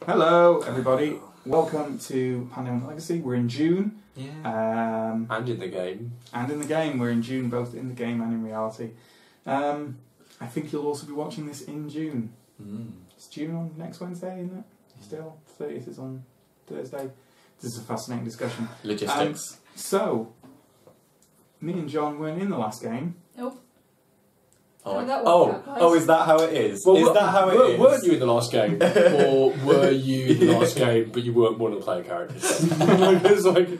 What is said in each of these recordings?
Hello, everybody. Welcome to Pandemic Legacy. We're in June. Yeah. And in the game. And in the game. We're in June, both in the game and in reality. I think you'll also be watching this in June. It's June on next Wednesday, isn't it? Still, 30th is on Thursday. This is a fascinating discussion. Logistics. So, me and John weren't in the last game. Nope. Oh, is that how it is? Well, is that how it is? Weren't you in the last game? Or were you in the last game, but you weren't one of the player characters? It's like...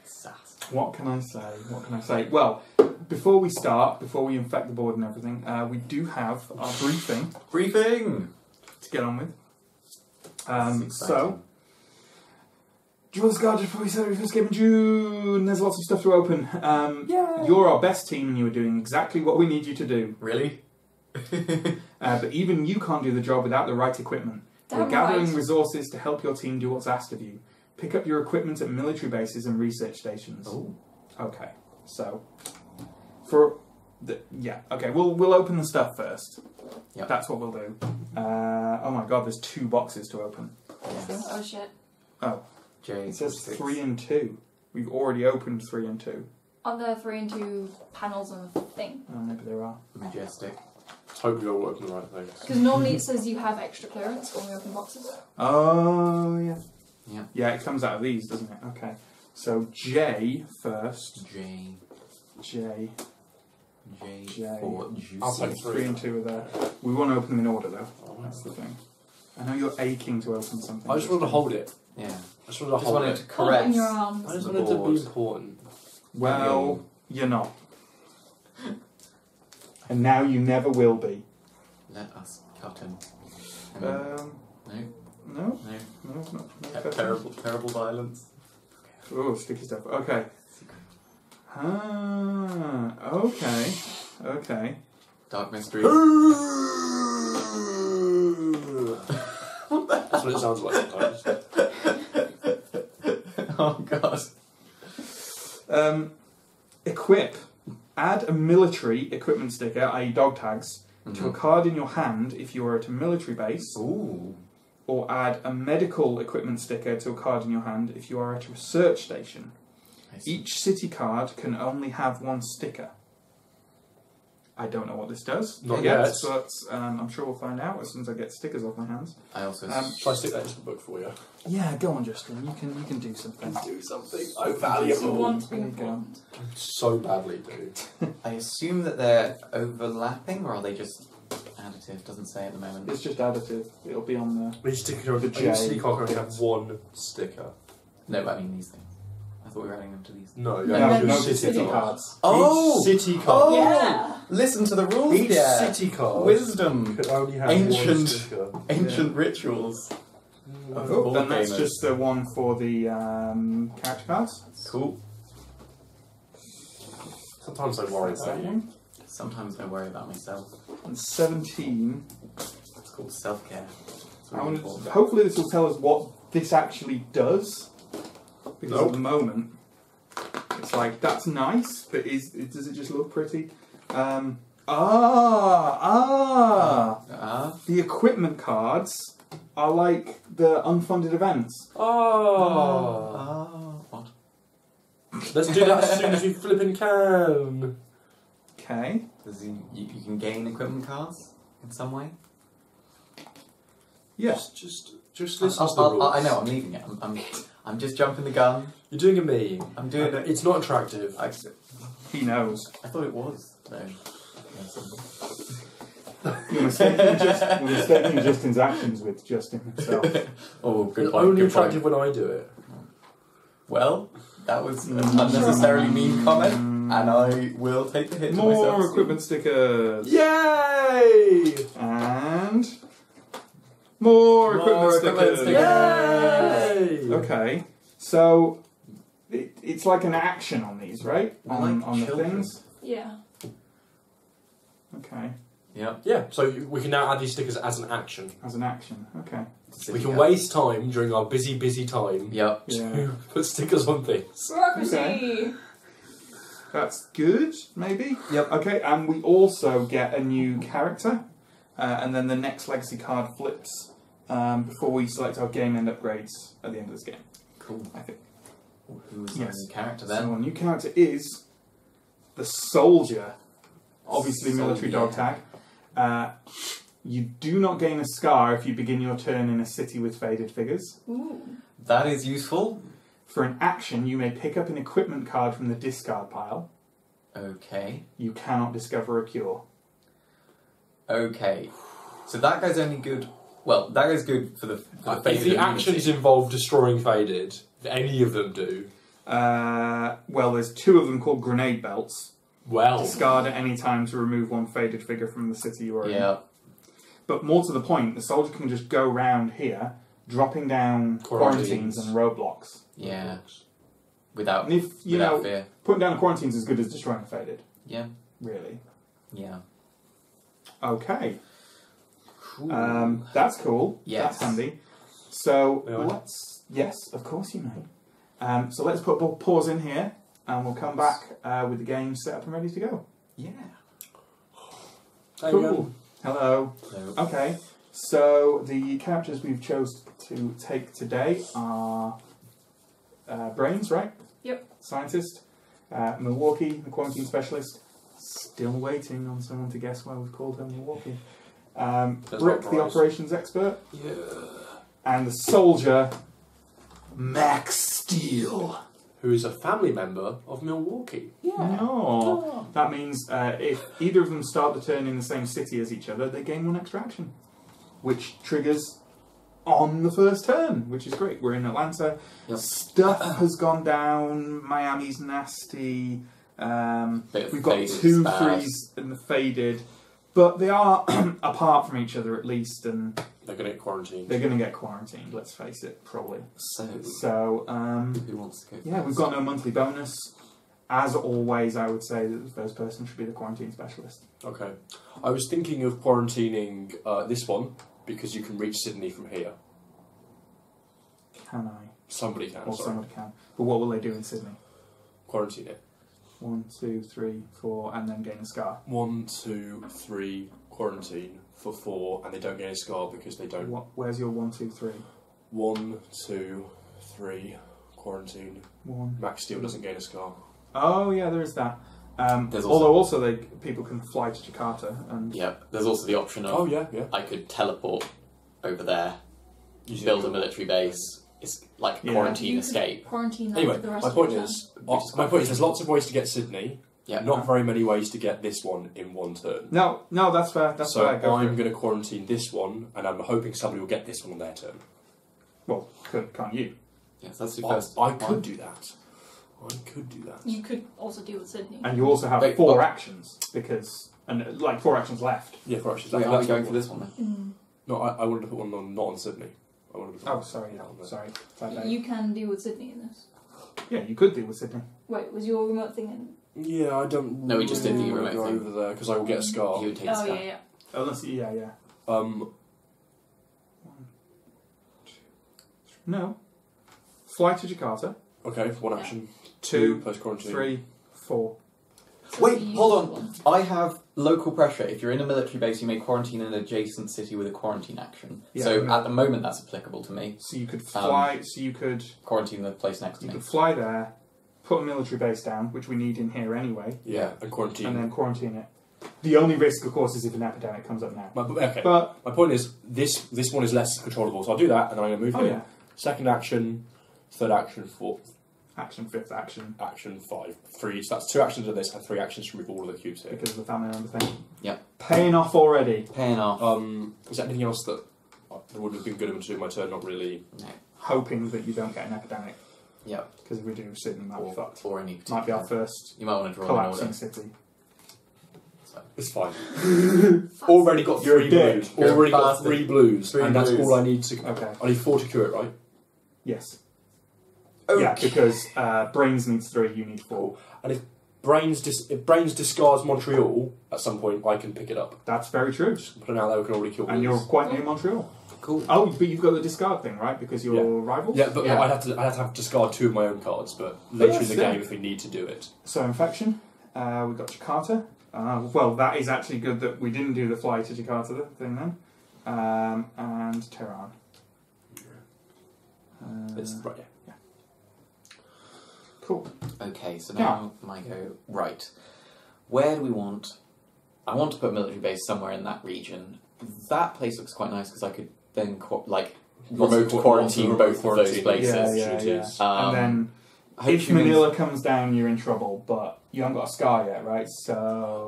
Sass. What can I say? What can I say? Well, before we start, before we infect the board and everything, we do have our briefing. Briefing! To get on with. So... Jules Guard just probably said it was first game in June. There's lots of stuff to open. You're our best team and you are doing exactly what we need you to do. Really? But even you can't do the job without the right equipment. We're gathering resources to help your team do what's asked of you. Pick up your equipment at military bases and research stations. Oh. Okay, so... okay, we'll open the stuff first. Yep. That's what we'll do. Oh my god, there's 2 boxes to open. Yes. Oh shit. Oh. Jay, it says 3 and 2. We've already opened 3 and 2. Are there 3 and 2 panels on the thing? Oh, maybe there are. Majestic. Let's hope we all open the right things. Because normally it says you have extra clearance when we open boxes. Oh, yeah. Yeah. Yeah, it comes out of these, doesn't it? Okay. So, J first. J. J. For juicy. I'll take 3 and 2 are there. We want to open them in order, though. Oh, that's the thing. I know you're aching to open something. I just wanted to hold it. Yeah. I just wanted to hold it. To caress. In your arms. I just wanted to be important. Well, you're not. And now you never will be. Let us cut him. No? No. Terrible violence. Oh, sticky stuff. Okay. Okay. Okay. Dark mystery. That's what it sounds like sometimes. Oh god. Equip. Add a military equipment sticker, i.e. dog tags, to a card in your hand if you are at a military base. Ooh. Or add a medical equipment sticker to a card in your hand if you are at a research station. Each city card can only have 1 sticker. I don't know what this does. Not yet. But I'm sure we'll find out as soon as I get stickers off my hands. I also... Shall I stick that into the book for you? Yeah, go on, Justin. You can do something. Do something. Oh, valuable. You want to be important. So badly, dude. I assume that they're overlapping, or are they just additive? Doesn't say at the moment. It's just additive. It'll be on the... Each sticker of the J. Each city card can have 1 sticker. No, but I mean these things. I thought we were adding them to these. No, no city cards. Oh! Each city card. Oh! Yeah! Listen to the rules Each here. city card Wisdom. could only have Ancient. 1 sticker. Ancient rituals. Oh, then that's just the one for the character cards. Cool. Sometimes I worry about you. Sometimes I worry about myself. And 17. It's called self-care. Hopefully this will tell us what this actually does. Because at the moment, it's like, that's nice, but does it just look pretty? The equipment cards are like the unfunded events. What? Let's do that as soon as we flipping can. Okay. You can gain equipment cards in some way? Yes. Just listen to the rules. I know, I'm leaving it. I'm just jumping the gun. You're doing a meme. I'm doing it. It's not attractive. He knows. I thought it was. No. You're mistaking Justin's actions with Justin himself. Oh, good It's point. only Good attractive point. when I do it. Well, that was an unnecessarily mean comment, and I will take the hit to myself. More equipment stickers. Yay! And more equipment stickers. Yay! Okay, so it's like an action on these, right? On the things. Yeah. Okay. Yep. Yeah, so we can now add these stickers as an action. As an action, okay. We can waste time during our busy time to put stickers on things. Bureaucracy! Okay. That's good, maybe? Yep. Okay, and we also get a new character, and then the next legacy card flips before we select our game end upgrades at the end of this game. Cool. I think. Who's Yes. our new character So then? our new character is the soldier. Obviously, military dog tag. You do not gain a scar if you begin your turn in a city with faded figures. Ooh. That is useful. For an action, you may pick up an equipment card from the discard pile. Okay. You cannot discover a cure. Okay. So that guy's only good. Well, that guy's good for the If faded the immunity. actions involve destroying faded, if any of them do, Well, there's 2 of them called grenade belts. well, Discard at any time to remove 1 faded figure from the city you are in. Yeah. But more to the point, the soldier can just go round here, dropping down quarantines and roadblocks. Yeah. Without, And if, you without know, fear. putting down a quarantine's as good as destroying a faded. Yeah. Really. Yeah. Okay. Cool. That's cool. Yes. That's handy. So May I? let's... Yes, of course you may. So let's put a pause in here, and we'll come back with the game set up and ready to go. Yeah. there you go. Cool. Hello. So, Okay, so the characters we've chose to take today are Brains, right? Yep. Scientist. Milwaukee, the quarantine specialist. Still waiting on someone to guess why we've called her Milwaukee. Brick, the operations expert. Yeah. And the soldier, Max Steel. Who is a family member of Milwaukee. No. That means if either of them start the turn in the same city as each other, they gain 1 extra action, which triggers on the first turn, which is great. We're in Atlanta. Yep. Stuff has gone down. Miami's nasty. Bit of We've got faded 2 spaz. 3s in the faded, but they are apart from each other at least, and They're going to get quarantined. they're going to get quarantined. Let's face it, probably. So, So. who wants to go? Yeah, we've got no monthly bonus. As always, I would say that the first person should be the quarantine specialist. Okay. I was thinking of quarantining this one because you can reach Sydney from here. Can I? Somebody can, Or sorry. somebody can. But what will they do in Sydney? Quarantine it. 1, 2, 3, 4, and then gain a scar. 1, 2, 3, quarantine for 4, and they don't get a scar because they don't. Where's your 1, 2, 3? 1, 2, 3, quarantine. 1. Max Steel doesn't gain a scar. Oh yeah, there is that. There's Although also people can fly to Jakarta and Yeah, there's also the option of Oh yeah, yeah. I could teleport over there, Using build a your- military base. It's like Yeah. quarantine You could escape. Quarantine that Anyway, for the rest my of point the is, Which is my quite point is, there's lots of ways to get Sydney. Yeah. Not very many ways to get this one in 1 turn. no, that's fair. That's So fair. Go for I'm it. going to quarantine this one, and I'm hoping somebody will get this one on their turn. Well, can't you? Yes, that's the I first. could one. do that. I could do that. You could also deal with Sydney. And you also have Wait, 4 what? actions because 4 actions left. Yeah, for actually. Wait, are we that's going my for point. this one then? Mm. No, I wanted to put one on, not on Sydney. I wanted to put Oh, one sorry. on there. Sorry. Bad day. You can deal with Sydney in this. Yeah, you could deal with Sydney. Wait, was your remote thing in? Yeah, I don't. No, we just did the really wanna remote go thing. over there because I will get a scar. You would take a Oh scar. yeah. Unless, yeah. No. Fly to Jakarta. Okay, 1 action. 2, post quarantine. 3, 4. So Wait, you hold use on. one. I have local pressure. If you're in a military base, you may quarantine an adjacent city with a quarantine action. Yeah, so no. at the moment, that's applicable to me. So you could fly. So you could Quarantine the place next to you me. could fly there, put a military base down, which we need in here anyway, Yeah, and quarantine. and then quarantine it. The only risk, of course, is if an epidemic comes up now. Okay. But My point is, this one is less controllable, so I'll do that, and then I'm going to move oh here. yeah, Second action, third action, fourth action, 5th action action, 5. 3. So that's 2 actions of this and 3 actions to remove all of the cubes here. because of the family member thing. Yep. Paying off already. Paying off. Is there anything else that would have been good to do in my turn? Not really. No. Hoping that you don't get an epidemic. Yep. Because if we do, Sydney might be fucked. Or any Might particular. be our first You might want to draw an collapsing order. city. So. It's fine. Already got You're 3 a dick. blues. You're a Already got bastard. 3 blues, 3 and that's blues. all I need to. Okay. I need 4 to cure it, right? Yes. Okay. Yeah, because Brains needs 3, you need 4. And if Brains discards Montreal at some point, I can pick it up. That's very true. Put it out there, we can already kill And you're blues. quite near Montreal. Cool. Oh, but you've got the discard thing, right? Because you're rivals? Yeah, but Yeah. I'd have to discard 2 of my own cards, but later in the still. game if we need to do it. So, Infection. We've got Jakarta. Well, that is actually good that we didn't do the fly to Jakarta thing then. and Tehran. It's right. Yeah. Cool. Okay, so now my go. Right. Where do we want... I want to put a military base somewhere in that region. That place looks quite nice because I could then, remote quarantine both of those places. Yeah. And then, if Manila comes down, you're in trouble, but you haven't got a scar yet, right? So...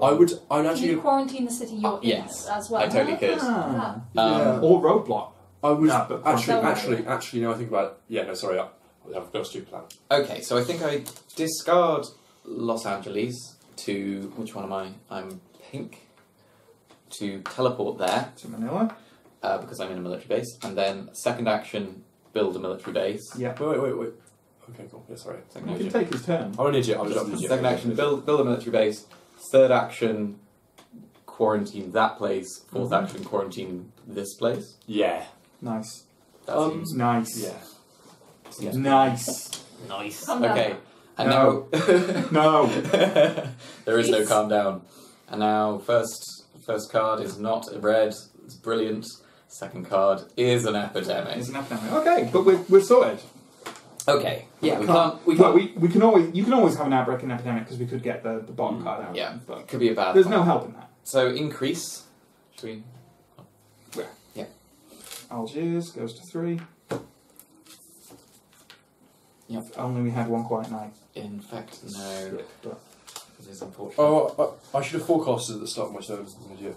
I'd actually... you quarantine the city you're in as well? I totally could. Or roadblock. I was... actually, now I think about it... Yeah, no, sorry, I've got a stupid plan. Okay, so I think I discard Los Angeles to... Which one am I? I'm pink. To teleport there. To Manila. Because I'm in a military base. And then, second action, build a military base. Yeah. Wait. Okay, cool. Yeah, sorry. You can take his turn. I'm an idiot. I'm just an idiot. Second action, build a military base. Third action, quarantine that place. Fourth action, quarantine this place. Yeah. Nice. That seems nice. Yeah. Nice. Nice. Calm down. Okay. And No. now... No. There is no calm down. And now, first card is not red. It's brilliant. Second card is an epidemic. It's an epidemic. Okay, but we're sorted. Okay. Yeah, we can always. You can always have an outbreak and epidemic because we could get the bottom card out. Yeah, but could be a bad. There's point. no help in that. So increase. Should we? Where? Yeah. Algiers goes to 3. Yep. If only we had one quiet night. In fact, no. Shit, but It is unfortunate. Oh, I should have forecasted at the start of my turn. I'm an idiot.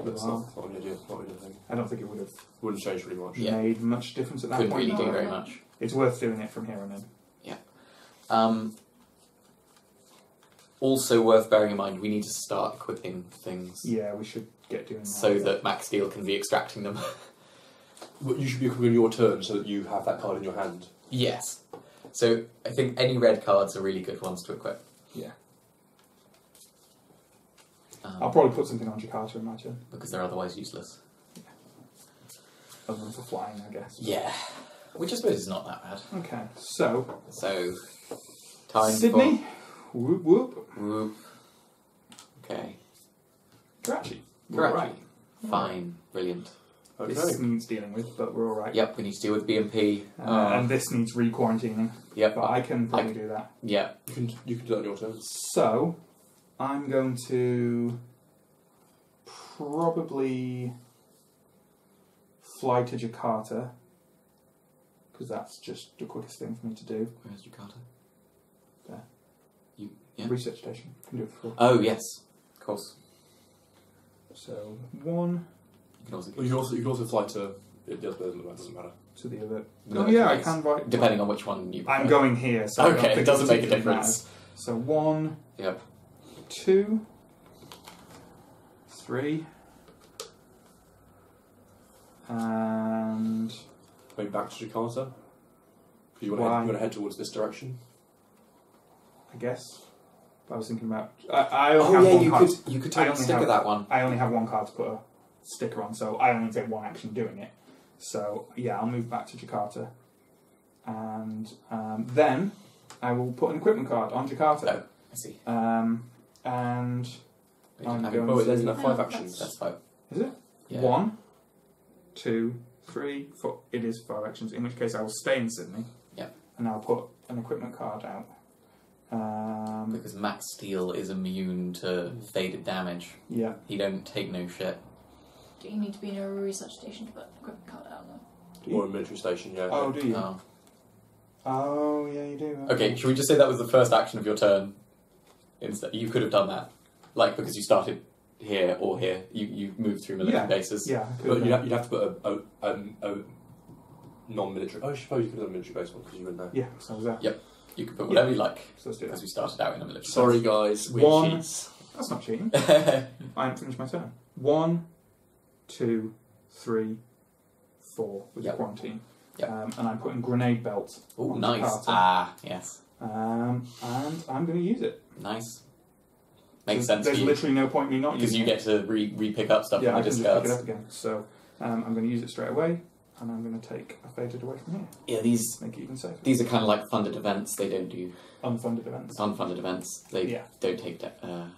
That's Wow. not an idiot. Not an idiot thing. I don't think it would have Wouldn't change pretty much. Yeah. made much difference at that Couldn't point. really do No. very much. It's worth doing it from here on in. Also worth bearing in mind, we need to start equipping things Yeah, we should get doing that. so that Max Steel can be extracting them. But you should be equipping your turn so that you have that card in your hand. Yes. So I think any red cards are really good ones to equip. Yeah. I'll probably put something on Jakarta in my turn. Because they're otherwise useless. Other than for flying, I guess. Yeah. Which I suppose is not that bad. Okay, so... So, time Sydney. Whoop whoop. for... Whoop. Okay. Karachi. We're Karachi. alright. Fine. Brilliant. Okay. This needs dealing with, but we're alright. Yep, we need to deal with BMP. And this needs re-quarantining. Yep. But I can probably do that. Yep. You can do that on your turn. So, I'm going to probably fly to Jakarta, because that's just the quickest thing for me to do. Where's Jakarta? There. Yeah. Research station. Can do it for free. Oh, yes. Of course. So, 1 You can also... Well, you can also fly to the other person, that doesn't matter. to the other... No, Oh yeah, I it's- can write... Depending on which one you... I'm going here, so I don't Okay, think it doesn't make a particularly difference. matters. So 1, Yep. 2, 3, and Going back to Jakarta. You Why? want to head towards this direction? I guess. But I was thinking about... I only have one card. you could I take a only stick have- of that one. I only have one card to put a sticker on, so I only take one action doing it. So, yeah, I'll move back to Jakarta. And then I will put an equipment card on Jakarta. Oh, I see. And We didn't I'm have going Oh, wait, there's to... enough 5 actions. That's 5. Is it? Yeah. 1, 2, 3, 4. It is 5 actions, in which case I will stay in Sydney. Yep. And I'll put an equipment card out. Because Max Steel is immune to faded damage. Yeah. He don't take no shit. Do you need to be in a research station to put an equipment card out though? Or a military station, yeah. Oh, do you? Oh. Oh, yeah, you do. Okay, should we just say that was the first action of your turn? Instead, you could have done that, like because you started here or here. You moved through military bases. Yeah. I could But have you'd have to put a non-military... Oh, I suppose you could have done a military base one because you wouldn't know. Yeah, so was that. Yep. You could put whatever you like, So let's do because that. we started out in a military. Sorry, guys. We One. cheats. That's not cheating. base. I haven't finished my turn. 1, 2, 3, 4 with Yep. quarantine. Yep. And I'm putting grenade belt. Oh, on nice. Jakarta. Ah, yes. And I'm going to use it. Nice. Makes sense There's for you. literally no point in me not Because using you it. get to re-pick up stuff Yeah, from I the can just pick it discards. up again. So I'm going to use it straight away, and I'm going to take a faded away from here. Yeah, these Make it even safer. are kind of like funded events. They don't do Unfunded events. unfunded events. They Yeah. don't take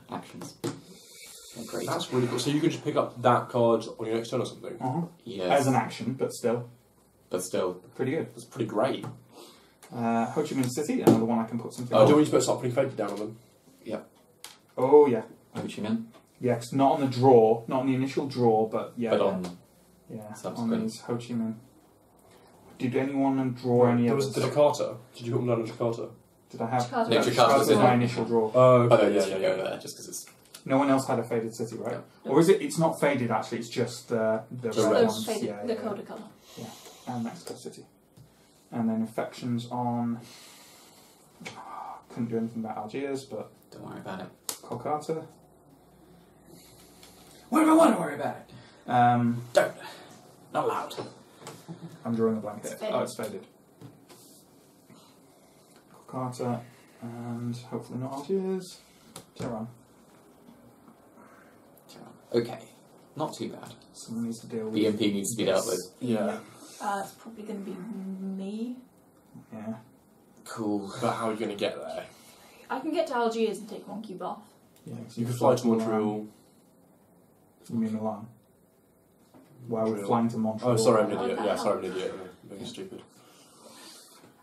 actions. Great. That's really cool. So you can just pick up that card on your next turn or something. Yes. As an action, but still pretty good. That's pretty great. Ho Chi Minh City, another one I can put something. Do you want you to start putting faded down on them? Oh yeah. Ho Chi Minh. Yeah, 'cause not on the draw, not on the initial draw, but yeah. But on on subsequent. these Ho Chi Minh. Did anyone draw any There others? was the Jakarta. Did you put them down on Jakarta? Did I have? Jakarta. No, Jakarta was was my in- initial draw. Oh, Okay, yeah, go over there just because it's. No one else had a faded city, right? No. Or is it? It's not faded actually. It's just the red red. ones. Faded, Yeah, the yeah, Coda colour. and Mexico City. And then infections on. Couldn't do anything about Algiers, but Don't worry about it. Kolkata. What do I want to worry about it? Don't. Not allowed. I'm drawing a blank It's here. faded. Oh, it's faded. Kolkata, and hopefully not Algiers. Tehran. Okay. Not too bad. Someone needs to deal with. BMP needs to be dealt with. Yeah. It's probably going to be me. Yeah. Cool. But how are you going to get there? I can get to Algiers and take one cube off. Yeah. So You could fly to Montreal. You mean Milan? Well, we're Montreal. flying to Montreal. Oh, sorry, I'm an Oh, idiot. that Yeah, sorry, I'm an helps. idiot. I'm being stupid.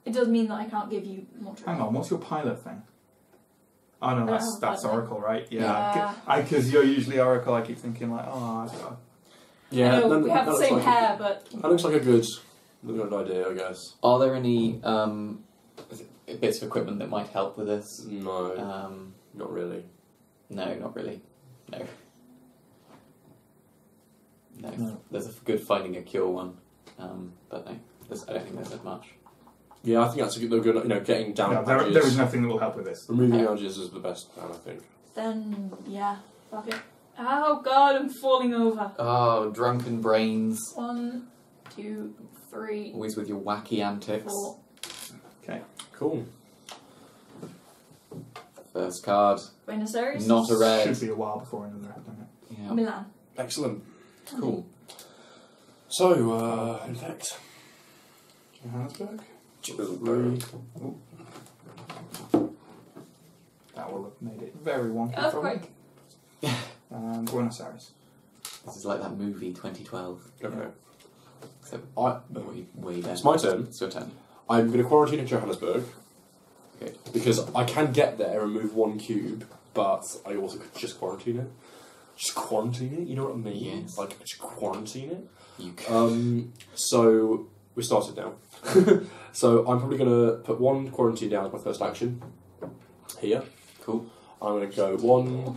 It does mean that I can't give you Montreal. Hang on, what's your pilot thing? Oh no, I don't that's have a pilot. Oracle, right? Yeah. Because you're usually Oracle. I keep thinking like, oh, I've got. Yeah, I know, that- we have that the looks same like hair, but... That looks like a good idea, I guess. Are there any bits of equipment that might help with this? No, not really. No, not really. No. No. No. There's a good finding a cure one, but no. I don't think there's that much. Yeah, I think that's a good. You know, getting down. No, there Algiers. is nothing that will help with this. Removing Algiers is the best plan, I think. Then, yeah, fuck it. Oh god, I'm falling over. Oh, drunken brains. 1, 2, 3, Always with your wacky antics. 4. Okay. Cool. First card. Buenos Aires. Not a red. Should be a while before another have done it. Yeah. Milan. Excellent. Cool. So, infect. Johannesburg. Ooh. That will have made it very wonky. Earthquake. Buenos Aires. This is like that movie 2012. Okay. So I, way there. it's my turn. It's your turn. I'm going to quarantine in Johannesburg. Okay. Because I can get there and move one cube, but I also could just quarantine it. Just quarantine it, you know what I mean? Yes. Like, just quarantine it. You can. So, we started now. So, I'm probably going to put one quarantine down as my first action. Here. Cool. I'm going to go 1, Oh my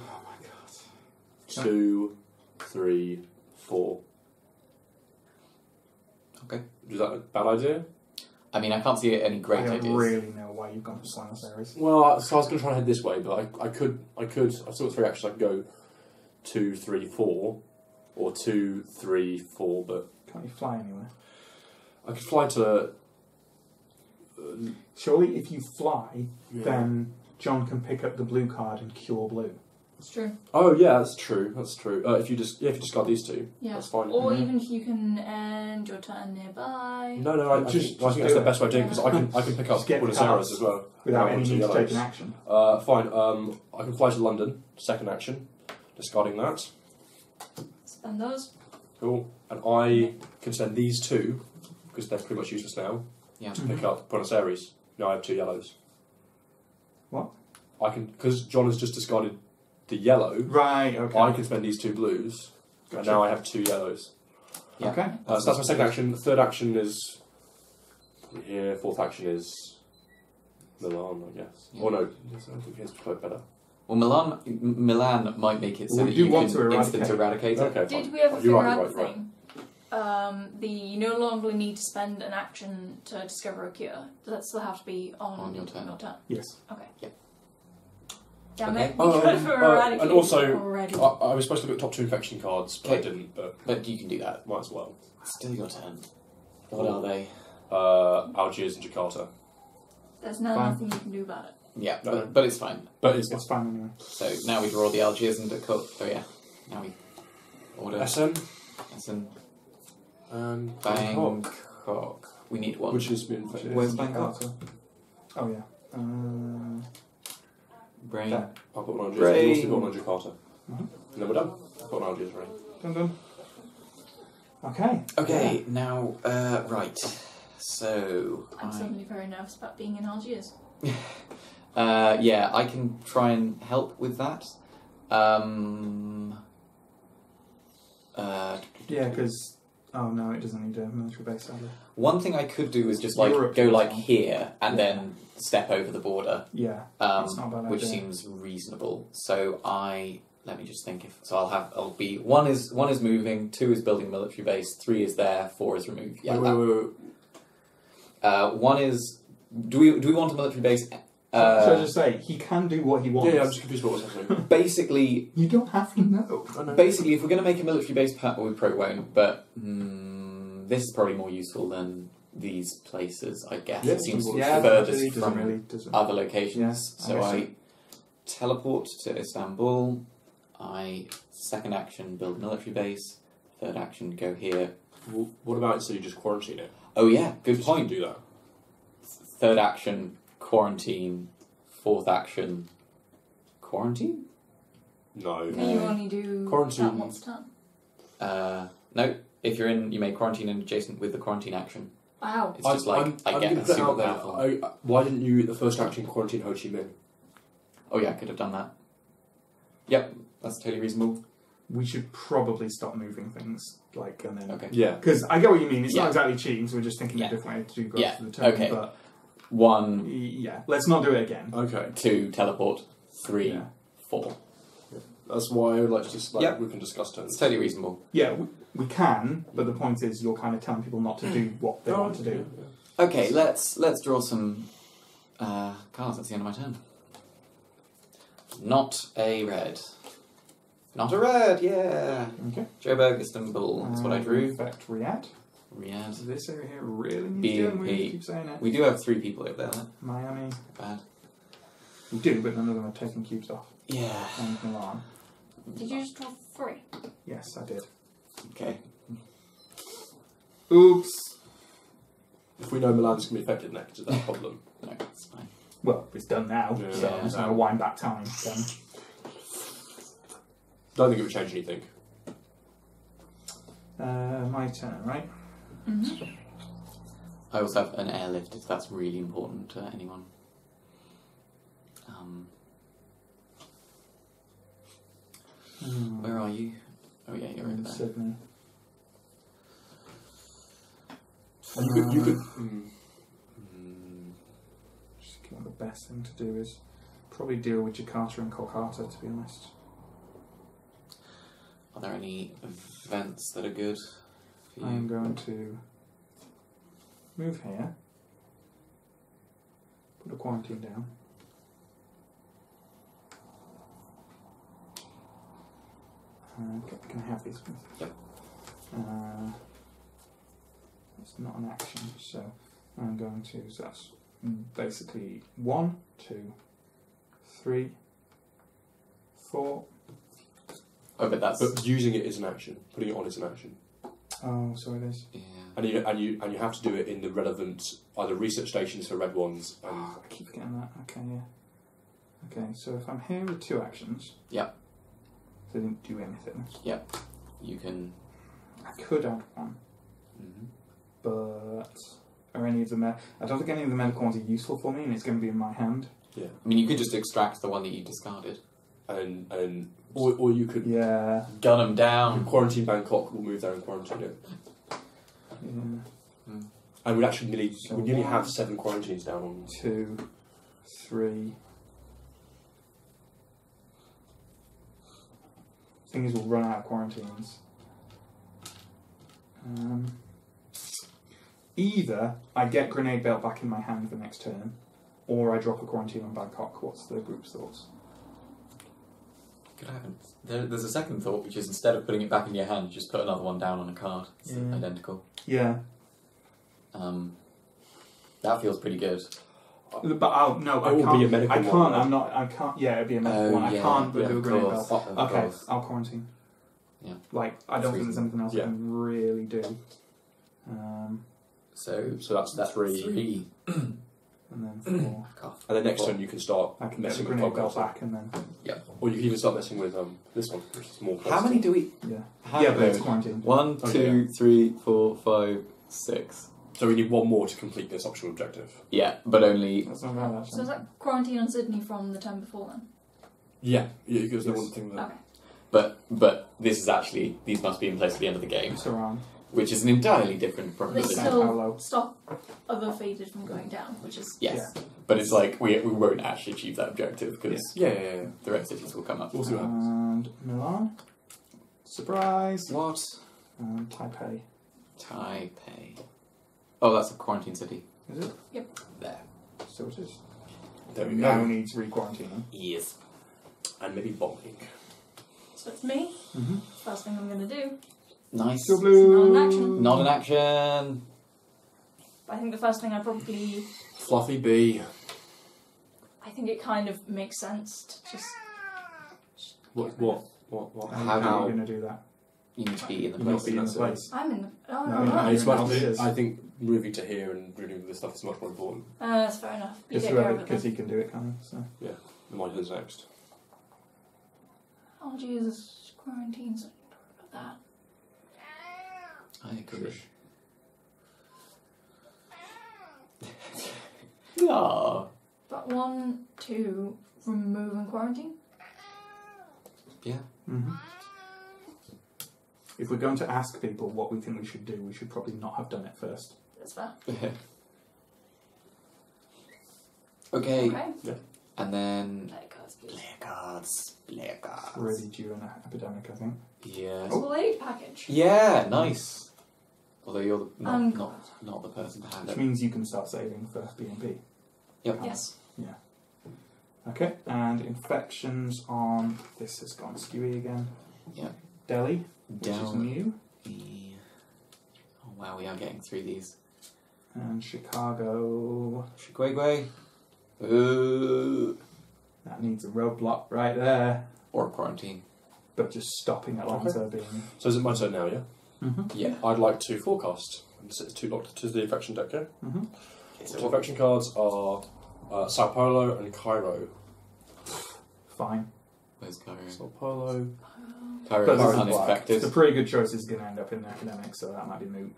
god. 2, 3, 4. Okay. Is that a bad idea? I mean, I can't see any great I don't ideas. really know why you've gone for Buenos Aires. Well, so I was going to try and head this way, but I've still got 3 actions. I could go 2, 3, 4, or 2, 3, 4, but Can't you fly anywhere? I could fly to... Surely, if you fly, yeah. then John can pick up the blue card and cure blue. It's true. Oh yeah, that's true. That's true. If you discard these 2, Yeah. that's fine. Or Mhm. even if you can end your turn nearby. No, I think that's do the it. best way of doing it, because I can pick up Just get Buenos cards Aires as well Without I any want need to yellows. take an action. Fine. I can fly to London. Second action, discarding that. Spend those. Cool. And I can send these 2 because they're pretty much useless now Yeah. to pick up Buenos Aires. Now I have 2 yellows. What? I can, because John has just discarded the yellow. Right, okay. I can spend these 2 blues, and Gotcha. now I have 2 yellows. Yeah. Okay. So that's my second action. Third action is here. Fourth action is Milan, I guess. Yeah. Or no, I think here's quite better. Well, Milan might make it so Well, that we do you want can to instant eradicate it. Okay, Did fine. we ever You're figure right, out you're the right, thing? You no longer need to spend an action to discover a cure. Does that still have to be on your turn. Yes. Okay. Yeah. Damn Okay. it, we could have eradicated and also, already. I was supposed to look at top 2 infection cards, but I Okay. didn't. But But you can do that. might as well. Still your turn. What are they? Algiers and Jakarta. There's Fine. nothing you can do about it. Yeah, No. but it's fine. But it's It's fine anyway. So now we draw the Algiers and the coat. Oh yeah. Now we order SN Essen, and Bangkok. We need one. which has been infected. Where's Bangkok? Oh yeah. Brain. There. I'll put one on Brain. Algiers. I'll also put one on Jakarta. And then we're done. I've got an Algiers ready. Done. Okay. Okay, now, right. So... I'm suddenly very nervous about being in Algiers. yeah, I can try and help with that. Yeah, because... Oh, no, it doesn't need a military base, sadly. One thing I could do is just, like, Europe go, like, as well. here and then step over the border. Yeah, it's not a bad Which idea. seems reasonable. So let me just think if... So I'll be... One is moving, 2 is building a military base, 3 is there, 4 is removed. Yeah, Wait. 1 is... Do we want a military base? So I just say, he can do what he wants. Yeah, I'm just confused about what's happening. Basically... You don't have to know. Basically, if we're going to make a military base, we probably won't, but this is probably more useful than these places, I guess. Yeah, it seems yeah, furthest doesn't from really other locations. Yeah, so I I guess teleport to Istanbul. I, second action, build military base. Third action, go here. What about so you just quarantine it? Oh yeah, good Just point. do that. Third action, quarantine. Fourth action, quarantine? No. Can you only do Quarantine. that once a time? No. If you're in, you may quarantine in adjacent with the quarantine action. Wow. It's just like, I get gonna a put it super out there. powerful. Why didn't you, the first action, quarantine Ho Chi Minh? Oh yeah, I could have done that. Yep, that's totally reasonable. We should probably stop moving things, like, and then... Okay. Yeah. Because I get what you mean, it's Yeah. not exactly cheating, so we're just thinking Yeah. of a different way to do growth Yeah, for the turn, okay. but... 1, Yeah, let's not do it again. Okay. 2, teleport. 3, Yeah. 4. That's why I would like to just, like, Yep. we can discuss It's turns. totally reasonable. Yeah, we can, but the point is you're kind of telling people not to do what they want to do. Okay, let's draw some cards. That's the end of my turn. Not a red. Not a red, yeah! Okay. Joburg, Istanbul. That's what I drew. Effect Riyadh. Riyadh. So this area here really needs doing. We BNP. keep saying it. We do have 3 people over there. Miami. Bad. We do, but none of them are taking cubes off. Yeah. And Milan. Did you just draw 3? Yes, I did. Okay. Oops. If we know Milan's going to be affected next, is that a problem? No, it's fine. Well, it's done now, Yeah. so I'm just going to wind back time. Then. Don't think it would change anything. My turn, right? Mm-hmm. I also have an airlift if that's really important to anyone. Where are you? Oh yeah, you're over In there. Sydney. And you could. Just think what the best thing to do is probably deal with Jakarta and Kolkata, to be honest. Are there any events that are good for you? I'm going to move here, put a quarantine down. Can I have these? Yep. It's not an action, so I'm going to. So that's basically 1, 2, 3, 4. Oh, but that's But using it is an action. Putting it on is an action. Oh, so it is. yeah. And you have to do it in the relevant either research stations for red ones and Oh, I keep forgetting that. Okay, yeah. Okay, so if I'm here with 2 actions. Yep. So they didn't do anything. Yep. You can. I could add 1, but are any of the I don't think any of the medical ones are useful for me, and it's going to be in my hand. yeah. I mean, you could just extract the one that you discarded. And or you could Yeah. Gun them down. quarantine Bangkok. We'll move there and quarantine it. Yeah. And we'd actually nearly So we nearly 1, have 7 quarantines down on. 2, 3. Thing is, we'll run out of quarantines. Either I get Grenade Belt back in my hand for next turn, or I drop a quarantine on Bangkok. What's the group's thoughts? Good heavens. There's a second thought, which is instead of putting it back in your hand, you just put another one down on a card. It's Yeah. identical. Yeah, That feels pretty good. but I'll no, I It will can't. be a medical I can't. one, I'm not. I can't. Yeah, it'd be a medical one. I can't, but yeah, do a of Grenade course. Belt. Of Okay, course. I'll quarantine. Yeah. Like I don't think there's anything else I Yeah. can really do. So So that's 3. 3. and then 4. Cough. And then next turn you can start I can get the messing with grenade belt Cogcastle. back, and then Or you can even start messing with this one, which is more How many do we... yeah, How yeah, many? but it's quarantined. 1, Oh, 2, 3, 4, 5, 6. So we need one more to complete this optional objective. Yeah, but only... That's not bad, So actually. is that quarantine on Sydney from the turn before then? Yeah, because the Yes. one thing that... Okay. But this is actually... These must be in place at the end of the game, It's around. which is an entirely different They probability. How low? still stop other phases from going down, which is... Yes. But it's like, we won't actually achieve that objective, because Yeah. the rest cities will come up. We'll see what happens. And Milan. Surprise. What? And Taipei. Taipei. Oh, that's a quarantine city. Is it? Yep. There. So it is. There we Now go. needs re-quarantining. Yes. And maybe bombing. So it's me. Mm-hmm. First thing I'm going to do. Nice. Go blue. Not an action. Not an action. I think the first thing I probably... Fluffy bee. I think it kind of makes sense to just... What? How are How- you going to do that? You need to be in the You need place. to be in the that's it. place. I'm in the... Oh, No, no, no, no. It's Well, much, it is. I think moving to here and doing this stuff is much more important. That's fair enough. You take care of it Because then. he can do it, kind of. So. The modular's next. Oh, Jesus. Quarantine, so I don't talk about that. I agree. No. But 1, 2, remove and quarantine? Yeah. Mm-hmm. If we're going to ask people what we think we should do, we should probably not have done it first. That's fair. Okay. Okay. And then... Play cards, please. Plague cards. Really due an epidemic, I think. Yeah. Full aid package. Yeah, nice. Although you're not God. not the person to have Which it. means you can start saving for BNP. Yep. Yes. Okay, and infections on... This has gone skewy again. Yeah. Delhi, which is Down. new. Oh wow, we are getting through these. And Chicago... Shigwegwe. Ooh. That needs a roadblock right there. Or quarantine. But just stopping Atlanta being... So is it my turn now, yeah? Mm-hmm. Yeah. I'd like to forecast. It's two locked to the infection deck, yeah? Mm-hmm. So The infection cards are Sao Paulo and Cairo. Fine. Where's Cairo? Sao Paulo. Cairo But is it's uninfected. It's a pretty good choice is going to end up in academics, so that might be moot.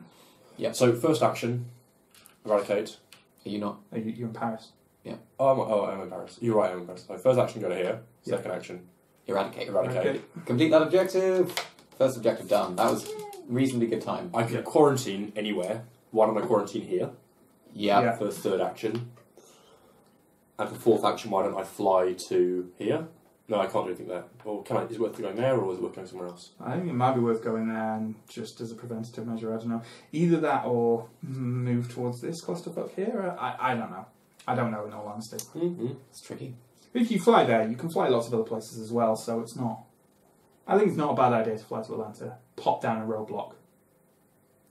So first action, eradicate. Are you not? Are you're in Paris? I'm in Paris. You're right, I'm in Paris. So first action, go to here. Yeah. Second action, Eradicate. eradicate. Complete that objective. First objective done. That was reasonably good time. I can quarantine anywhere. Why don't I quarantine here Yeah. Yeah. for the third action? And for fourth action, why don't I fly to here? No, I can't do anything there. Or can I? Is it worth going there, or is it worth going somewhere else? I think it might be worth going there and just as a preventative measure, I don't know. Either that or move towards this clusterfuck here. I don't know. I don't know in all honesty. Mm-hmm. It's tricky. If you fly there, you can fly lots of other places as well, so it's not... I think it's not a bad idea to fly to Atlanta. Pop down a roadblock.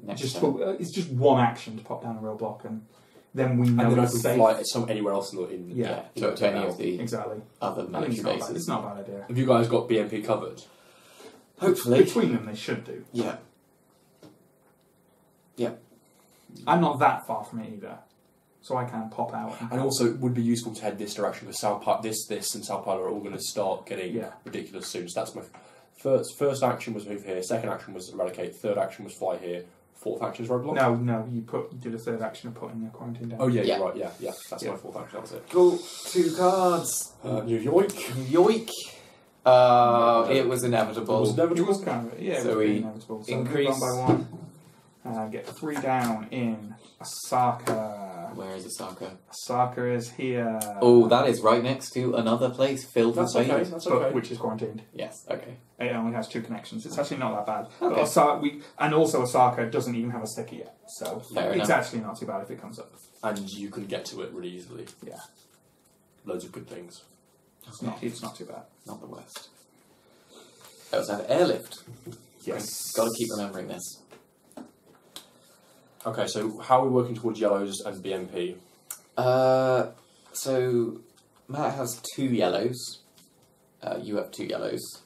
Next Just turn. it's just one action to pop down a roadblock, and then we know And then I it's can safe. fly anywhere else in Yeah. To any of the Exactly. other I think military it's not, bad. bases. It's not a bad idea. Have you guys got BMP covered? Hopefully. Between them, they should do. Yeah. I'm not that far from it either, so I can pop out. And also, it would be useful to head this direction because this and Sao Paulo are all going to start getting Yeah. ridiculous soon. So that's my first action was move here. Second action was eradicate. Third action was fly here. Fourth action is roadblock. No, you did a third action of putting the quarantine down. Oh yeah, Yeah. you're right. Yeah. That's Yeah. my fourth action. That was it. Cool. 2 cards. New York. Yoink. It was inevitable. It was It inevitable. was kind of, yeah, it So was we pretty inevitable. So increase- move on by 1. Get 3 down in Osaka. Where is Osaka? Osaka is here. Oh, that is right next to another place filled with That's okay. babies. That's But okay. which is quarantined. Yes, okay. It only has 2 connections. It's actually not that bad. Okay. But Osaka doesn't even have a sticker yet, so Fair it's enough. actually not too bad if it comes up. And you can get to it really easily. Yeah, Loads of good things. it's not too bad. Not the worst. I also have airlift. Yes. Got to keep remembering this. Okay, so how are we working towards yellows and BMP? So Matt has 2 yellows. You have 2 yellows.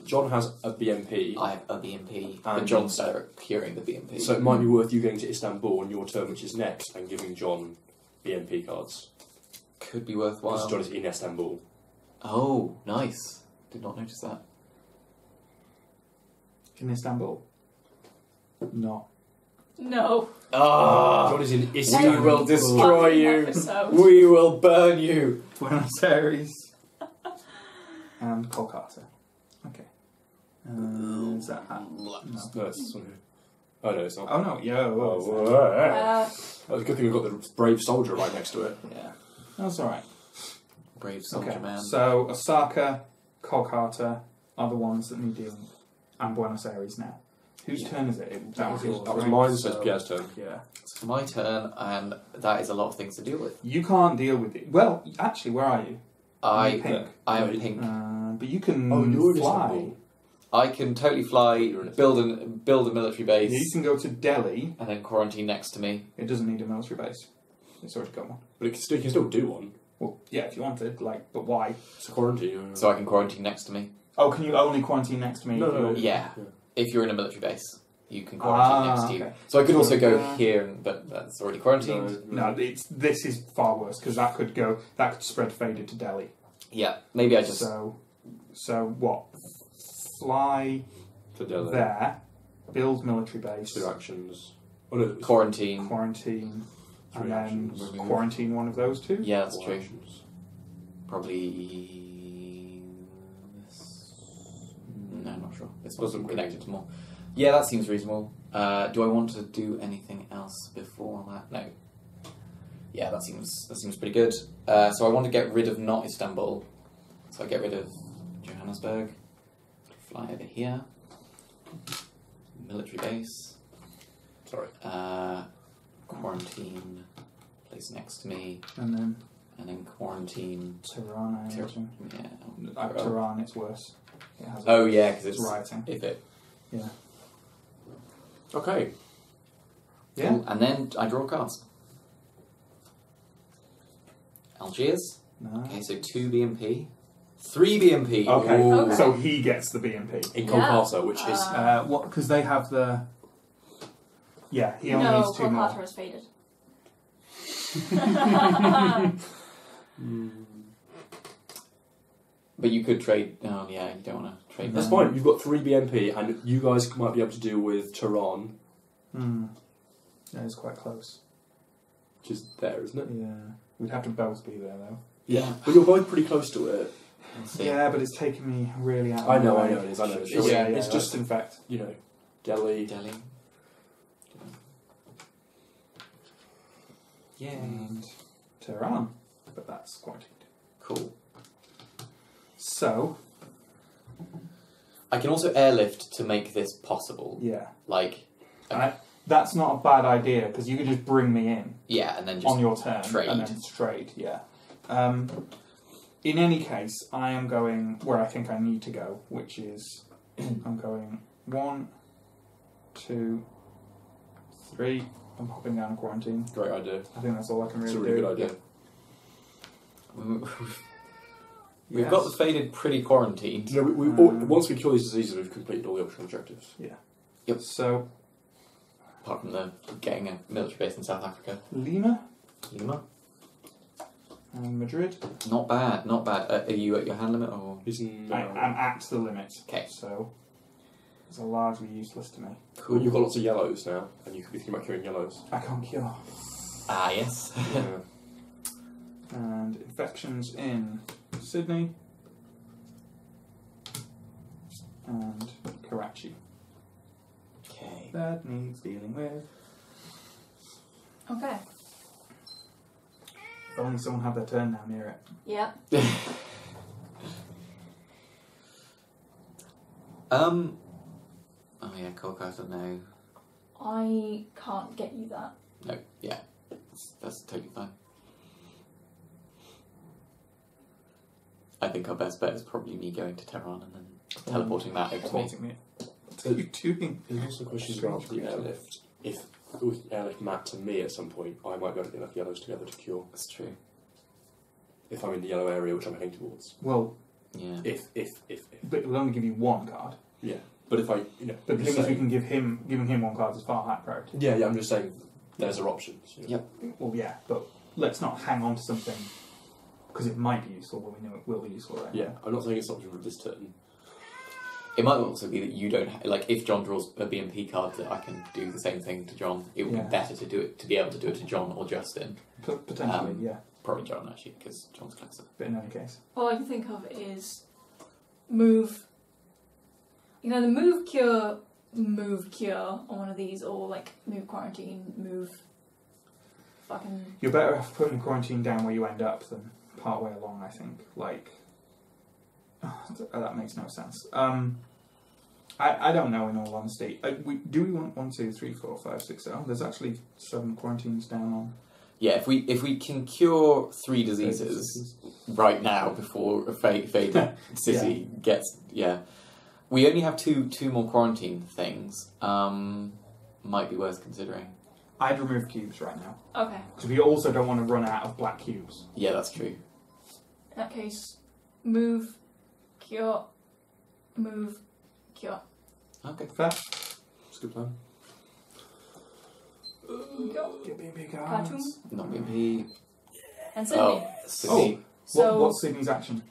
John has a BMP. I have a BMP. But And- John's curing the BMP. So it might be worth you going to Istanbul on your turn, which is next, and giving John BMP cards. Could be Because worthwhile. John is in Istanbul. Oh, nice. Did not notice that. In Istanbul? No. No. Ah! John is in We Istanbul. will destroy Fucking you. episode. We will burn you. Buenos Aires. And Kolkata. Okay. Is that... No, it's something. Oh no, it's not. Oh no, yeah. Well, That's a good thing we've got the brave soldier right next to it. Yeah. that's alright. Brave soldier Okay, man. so Osaka, Kolkata are the ones that need dealing with. And Buenos Aires now. Whose turn is it? That was yours, That was right? mine, so it's So, Pierre's turn. Yeah. It's my turn, and that is a lot of things to deal with. You can't deal with it. Well, actually, where are you? I Pink. am pink. But you can Oh, you're in fly. Istanbul. I can totally fly, You're in build a military base, You can go to Delhi. and then quarantine next to me. It doesn't need a military base. It's already got one. But you can still do one. Well, yeah, if you wanted, but why? It's a quarantine. So I can quarantine next to me. Oh, can you only quarantine next to me? No. Yeah. If you're in a military base, you can quarantine next to you. Okay. So I could also go here, but that's already quarantined. No, this is far worse because that could spread faded to Delhi. Yeah, maybe I just... So what? Fly To Delhi. there, build military base, 2 actions. Oh no, quarantine. quarantine, and 3 then actions. Remove. quarantine one of those two. Yeah, that's 4 true. actions. Probably... No, I'm not sure. This Doesn't wasn't really- connected to more. Yeah, that seems reasonable. Do I want to do anything else before that? No. Yeah, that seems pretty good. So I want to get rid of not Istanbul. So I get rid of Johannesburg. Fly over here. Military base. Sorry. Quarantine. Place next to me. And then quarantine. Tehran, I imagine. Yeah. Tehran, it's worse. It has Oh yeah, because it's writing. if it. Yeah. Okay. Yeah. Cool. And then I draw cards. Algiers. No. Okay, so 2 BMP. 3 BMP. Okay. Ooh. Okay. So he gets the BMP. In Yeah. Kolkata, which is... What? Because they have the. Yeah, he only No, needs 2 more. Kolkata is faded. But you could trade. Oh yeah, you don't want to trade. That's that. fine. You've got 3 BMP, and you guys might be able to deal with Tehran, That is quite close. which is there, isn't it? Yeah. We'd have to both be there though. Yeah. But you're both pretty close to it. Let's see. Yeah, but it's taken me really out of I my know way. it is. I know. Yeah, yeah, It's that's just, in fact. you know, Delhi. Delhi. Yeah. And Tehran. But that's quarantined. Cool. So, I can also airlift to make this possible. yeah. Like, That's not a bad idea because you could just bring me in yeah, and then just on your turn trade. and then trade, yeah. In any case, I am going where I think I need to go, which is I'm going 1, 2, 3. I'm popping down quarantine. Great idea. I think that's all I can really It's a really do. good idea. We've Yes. got the faded pretty quarantined. You know, once we cure these diseases, we've completed all the optional objectives. Yep. So, Apart from the getting a military base in South Africa. Lima Lima. and Madrid. Not bad, not bad. Are you at your hand limit or? He's in, I'm at the limit. Okay. So, it's largely useless to me. Well, you've got lots of yellows now, and you could be thinking about curing yellows. I can't cure. Ah, yes. Yeah. And infections in Sydney and Karachi. Okay. That needs dealing with. Okay. If only someone had their turn now near it. Yep. Oh yeah, Kolkata. No, I can't get you that. no. Yeah, that's totally fine. I think our best bet is probably me going to Tehran and then teleporting that over to me. Teleporting me. What are you doing? There's also questions about the airlift. If we can airlift Matt to me at some point, I might be able to get enough yellows together to cure. That's true. If I'm in the yellow area, which I'm heading towards. Well, Yeah. If. but it'll only give you 1 card. Yeah. But if I, you know. But the I'm thing just is, we saying- can giving him 1 card is far higher priority. Yeah, I'm just saying there's our options. You know. Yep. Well, yeah, but let's not hang on to something because it might be useful when we know it will be useful right Yeah, now. I'm not saying it's not for this turn. It might also be that you don't like if John draws a BMP card that I can do the same thing to John. It would Yeah. be better to be able to do it to John or Justin. Potentially, yeah. Probably John actually because John's closer. But in any case, All I can think of is move. You know, the move cure on one of these, or like move quarantine, move. Fucking. you're better off putting quarantine down where you end up than part way along. I think. Like, that makes no sense. I don't know. In all honesty, do we want 1, 2, 3, 4, 5, 6? Oh, there's actually 7 quarantines down on. Yeah, if we can cure 3 diseases right now before a faded city gets we only have two more quarantine things. Might be worth considering. I'd remove cubes right now Okay. because we also don't want to run out of black cubes. Yeah, that's true. In that case, move, cure, move, cure. Okay. Fair. It's a good plan. Go. Get me a big Cartoon. arms. Not BMP. And Sydney. Oh, Sydney. So, What's Sydney's action?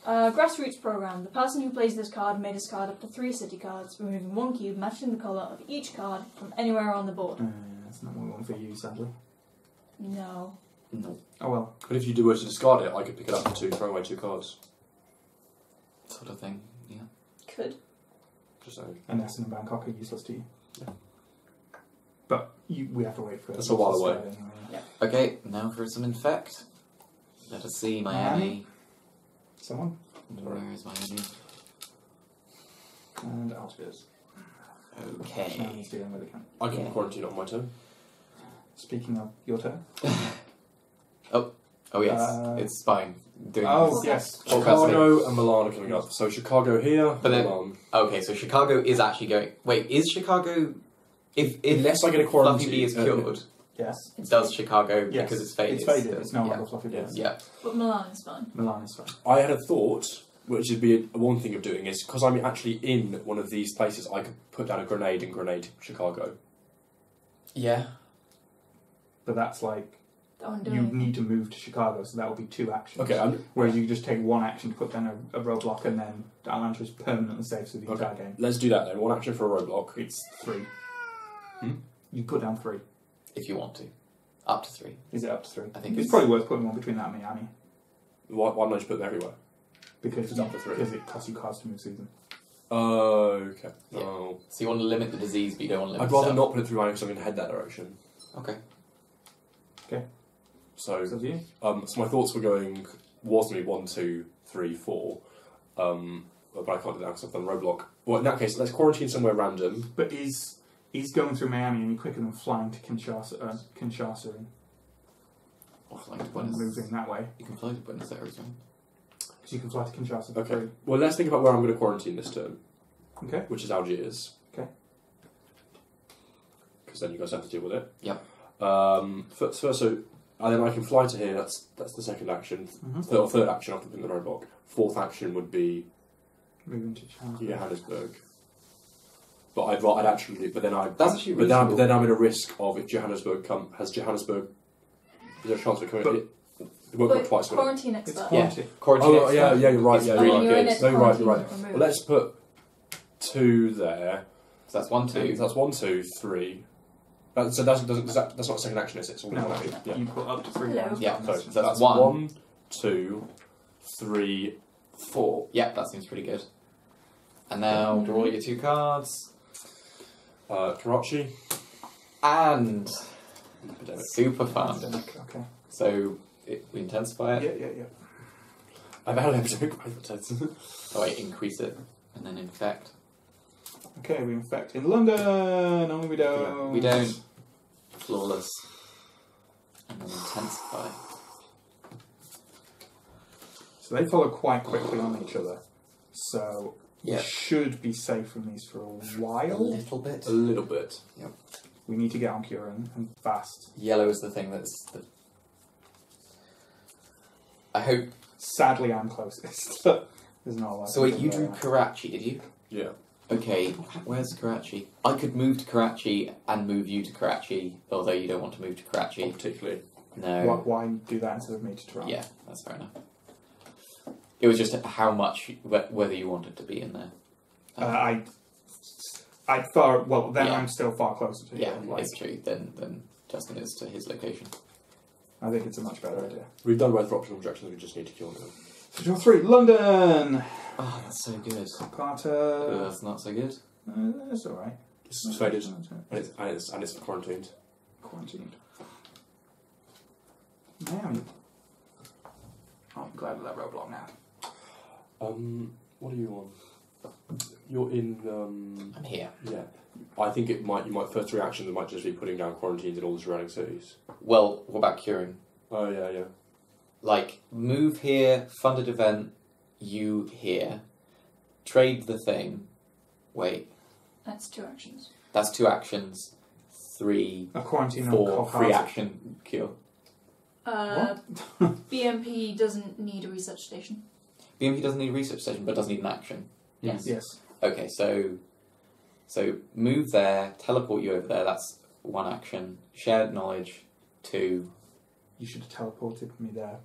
grassroots program. The person who plays this card may discard up to 3 city cards, removing 1 cube matching the colour of each card from anywhere on the board. That's not what we want for you, sadly. No. No. Oh well. But if you were to discard it, I could pick it up and throw away 2 cards. Sort of thing. Yeah. Could. Just saying. And Essen and Bangkok are useless to you. Yeah. But we have to wait for it. That's a while away. Anyway, yeah. Okay, now for some infect. Let us see Miami. Someone? Where is Miami? And Algiers. Okay. Miami's dealing with it. I can Yeah. quarantine on my turn. Speaking of your turn. Oh yes, it's fine. Doing Oh, this. yes. Chicago and Milan are coming up. So Chicago here, But then- Milan. Okay, so Chicago is actually going. Wait, is Chicago? If Unless I get a Fluffy quarantine, B is cured, Yes. does Chicago Yes. because it's faded? It's faded. still? It's no yeah. longer Fluffy Yeah. Birds. Yeah. But Milan is fine. Milan is fine. I had a thought, which would be one thing of doing, is because I'm actually in one of these places, I could put down a grenade and grenade Chicago. Yeah. But that's like, That one you doing. need to move to Chicago, so that will be 2 actions. Okay, Whereas you just take 1 action to put down a roadblock, and then Atlanta is permanently safe for the entire game. let's do that then. 1 action for a roadblock. It's 3. Hmm? You put down 3. If you want to, up to 3. Is it up to 3? I think it's probably worth putting one between that and Miami. Why don't I just put them everywhere? Because It's up to 3. Because it costs you cards to move season. Okay. Yeah. Oh. So you want to limit the disease, but you don't want to limit. I'd rather yourself. not put it through Miami because I'm going to head that direction. Okay. So, It's up to you. so my thoughts were going, was going to be 1, 2, 3, 4. But I can't do that because I've done roadblock. Well, in that case, let's quarantine somewhere random. But is going through Miami any quicker than flying to Kinshasa and Or flying to Buenos. moving that way? You can fly to Buenos Aires, right? Because you can fly to Kinshasa for Okay. free. Well, let's think about where I'm going to quarantine this turn, Okay. which is Algiers. Okay. Because then you guys have to deal with it. Yep. First, so and then I can fly to here. That's the second action. Mm-hmm. Third action after putting the roadblock. Fourth action would be Moving to China. Johannesburg. But I'd actually, but then That's actually but then reasonable. I'm in a risk of if Johannesburg has Johannesburg. Is there a chance of coming? But- It won't go twice, will it? Quarantine It's expert. quarantine. Quarantine. Oh yeah, you're right. It's Yeah, free. you're When you're in right. it, No, you're right. You're right. quarantine Well, removed. let's put 2 there. So that's 1, 2. So that's 1, 2, 3. So that's not a second action, is it? It's all No, one action. Yeah. you put up to 3 Hello. rounds. Yeah, So So that's that's one. 1, 2, 3, 4. Yeah, that seems pretty good. And now draw your 2 cards. Karachi. And Epidemic. super fun. Okay. So we intensify it. Yeah. I've had an epidemic. Oh wait, increase it and then infect. Okay, we infect in London. Only we don't. We don't. Flawless. And then intensify. So they follow quite quickly on each other. So Yeah. we should be safe from these for a A while. little bit. A little bit. We need to get on curing and fast. Yellow is the thing that's. I hope. Sadly, I'm closest. There's not a lot. So wait, you drew Karachi, did you? Yeah. Okay, where's Karachi? I could move to Karachi and move you to Karachi, although you don't want to move to Not Karachi. particularly. No. Why do that instead of me to Tehran? Yeah, that's fair enough. It was just how much, whether you wanted to be in there. I'd far well. Then Yeah. I'm still far closer to Yeah, you. Like, it's true. Then Justin is to his location. I think it's a much better idea. We've done both optional objectives. We just need to kill them. So draw 3, London. Oh, that's so good. Carter. That's not so good. That's all right. It's faded, and it's quarantined. Quarantined. Man, I'm glad with that roadblock now. What are you on? You're in. I'm here. Yeah. I think you might first reaction. It might just be putting down quarantines in all the surrounding cities. Well, what about curing? Oh yeah. Like, move here, funded event, you here, trade the thing. Wait, That's 2 actions. that's 2 actions. 3, A quarantine 4, on free action cure. BMP doesn't need a research station. BMP doesn't need a research station, but does need an action. Yes. Yes. Okay, so move there, teleport you over there. That's 1 action. Shared knowledge, 2. You should have teleported me there.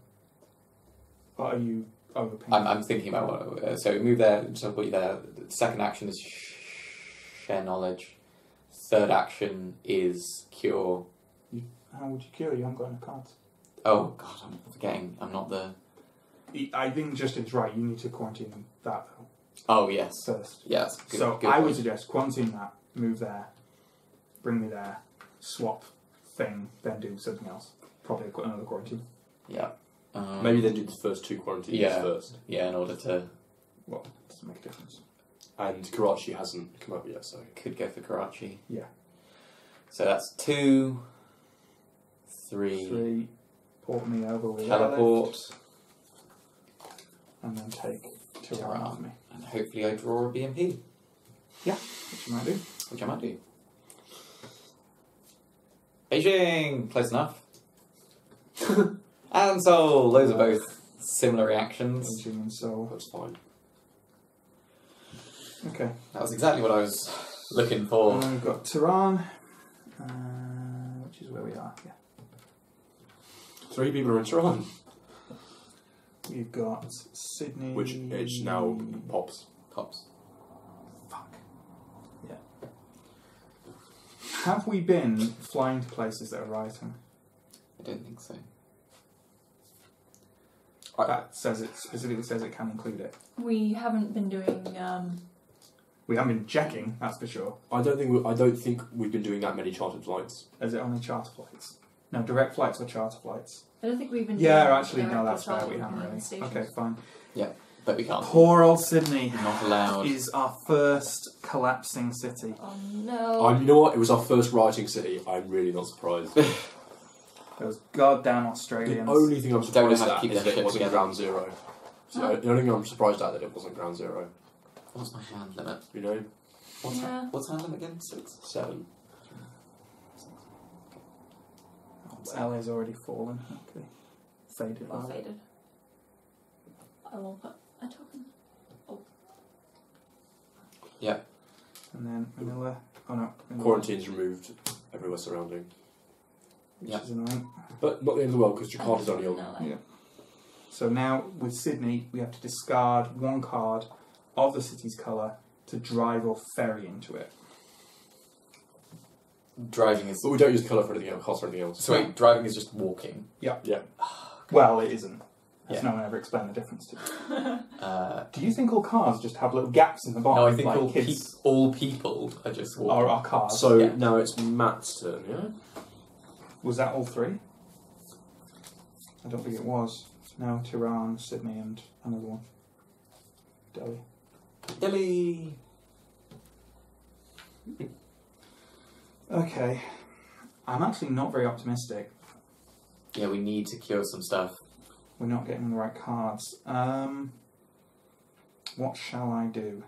But are you overpaying? I'm thinking about what. So move there, teleport you there. Second action is share knowledge. Third action is cure. How would you cure? You haven't got enough cards. Oh god, I'm forgetting. I'm not the. I think Justin's right. You need to quarantine that though Oh yes. first. Yes. So good I would point. suggest quarantine that, move there, bring me there, swap thing, then do something else. Probably another quarantine. Yeah. Maybe then do the first 2 quarantines first. Yeah, in order to. Well, doesn't make a difference. And Karachi hasn't come up yet, so Could go for Karachi. Yeah. So that's 2, 3. 3, port me over with Teleport. airlift, and then take Tehran Tehran. off me. And hopefully I draw a BMP. Which you might do. Which I might do. Beijing! Close enough. And Seoul! Those are both similar reactions. Beijing and Seoul. that's fine. Okay. That was exactly what I was looking for. And then we've got Tehran, which is where we are. Yeah. 3 people are in Tehran, We've got Sydney. which it's now pops. Pops. Fuck. Yeah. Have we been flying to places that are writing? I don't think so. That says it specifically says it can include it. We haven't been doing. We haven't been checking, that's for sure. I don't think we've been doing that many chartered flights. Is it only charter flights? No, direct flights or charter flights? I don't think we've been. Yeah, doing actually, no, direct that's fair. flights We haven't between really. stations. Okay, fine. But we can't. Poor old Sydney Not allowed. is our first collapsing city. Oh no. You know what? It was our first writing city. I'm really not surprised. Those goddamn The Australians. only thing I'm Don't know surprised how to at keep is that that it shit wasn't together. ground zero. So the only thing I'm surprised at that it wasn't ground zero. What's my hand limit? You know, What's hand limit again? 6? 7. L is already fallen. Okay. Faded. Well faded. I will put a token. And then Manila. Oh no. Manila, Quarantine's removed everywhere surrounding, which Yeah. is annoying. but not the end of the world because Jakarta's only on. No. Yeah. So now with Sydney, we have to discard 1 card of the city's colour to drive or ferry into it. Driving is. But we don't use colour for anything else. Cost for anything else. So wait, driving is just walking. Well, it isn't. As Yeah. no one ever explained the difference to me. Uh, Do you think all cars just have little gaps in the bottom? no, I think like all, kids all people are just walking. are cars. So Yeah. now it's Matt's turn. Yeah. Was that all 3? I don't think it was. No, Tehran, Sydney, and another one. Delhi. Delhi. Okay. I'm actually not very optimistic. Yeah, we need to cure some stuff. We're not getting the right cards. What shall I do?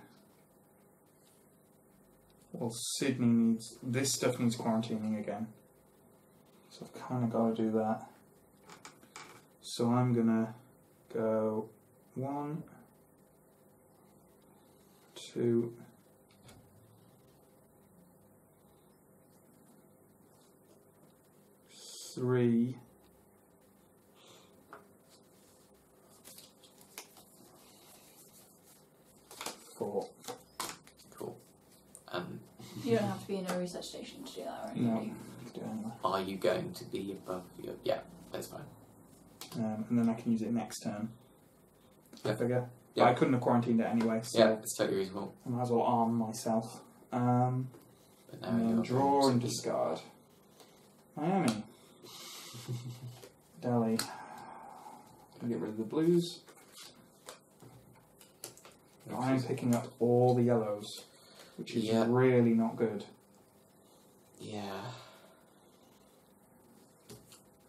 Well, Sydney needs... This stuff needs quarantining again. So I've kind of got to do that. So I'm going to go 1, 2... 3... You don't have to be in a research station to do that, right? No, you can do it anyway. Are you going to be above your... Yeah, that's fine. And then I can use it next turn. Yeah. I figure. Yeah. But I couldn't have quarantined it anyway, so Yeah, it's totally reasonable. I might as well arm myself. But And then you're draw going and to be- discard. Miami. Delhi. Gonna get rid of the blues. I'm picking up all the yellows, which is Yeah. really not good. Yeah.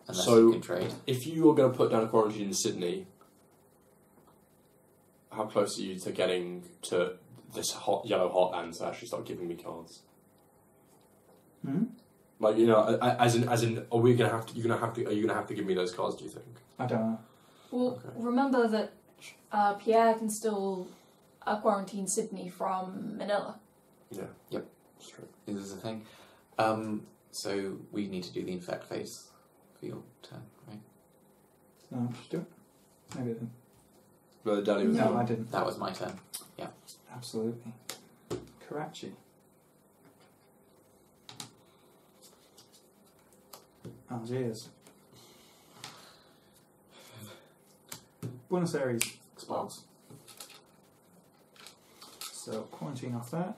Unless So- you can trade. If you are going to put down a quarantine in Sydney, how close are you to getting to this yellow heartland to actually start giving me cards? Hmm? Like, you know, as in, are we gonna have to? Are you gonna have to give me those cards? Do you think? I don't know. Well, Okay. remember that Pierre can still quarantine Sydney from Manila. Yeah. Yep. That's true. This is the thing. So we need to do the infect phase for your turn, right? No, just do it. Maybe I didn't. But Delhi was No, I didn't. That was my turn. Absolutely. Karachi. Algiers. Buenos Aires explodes. So quarantine off that.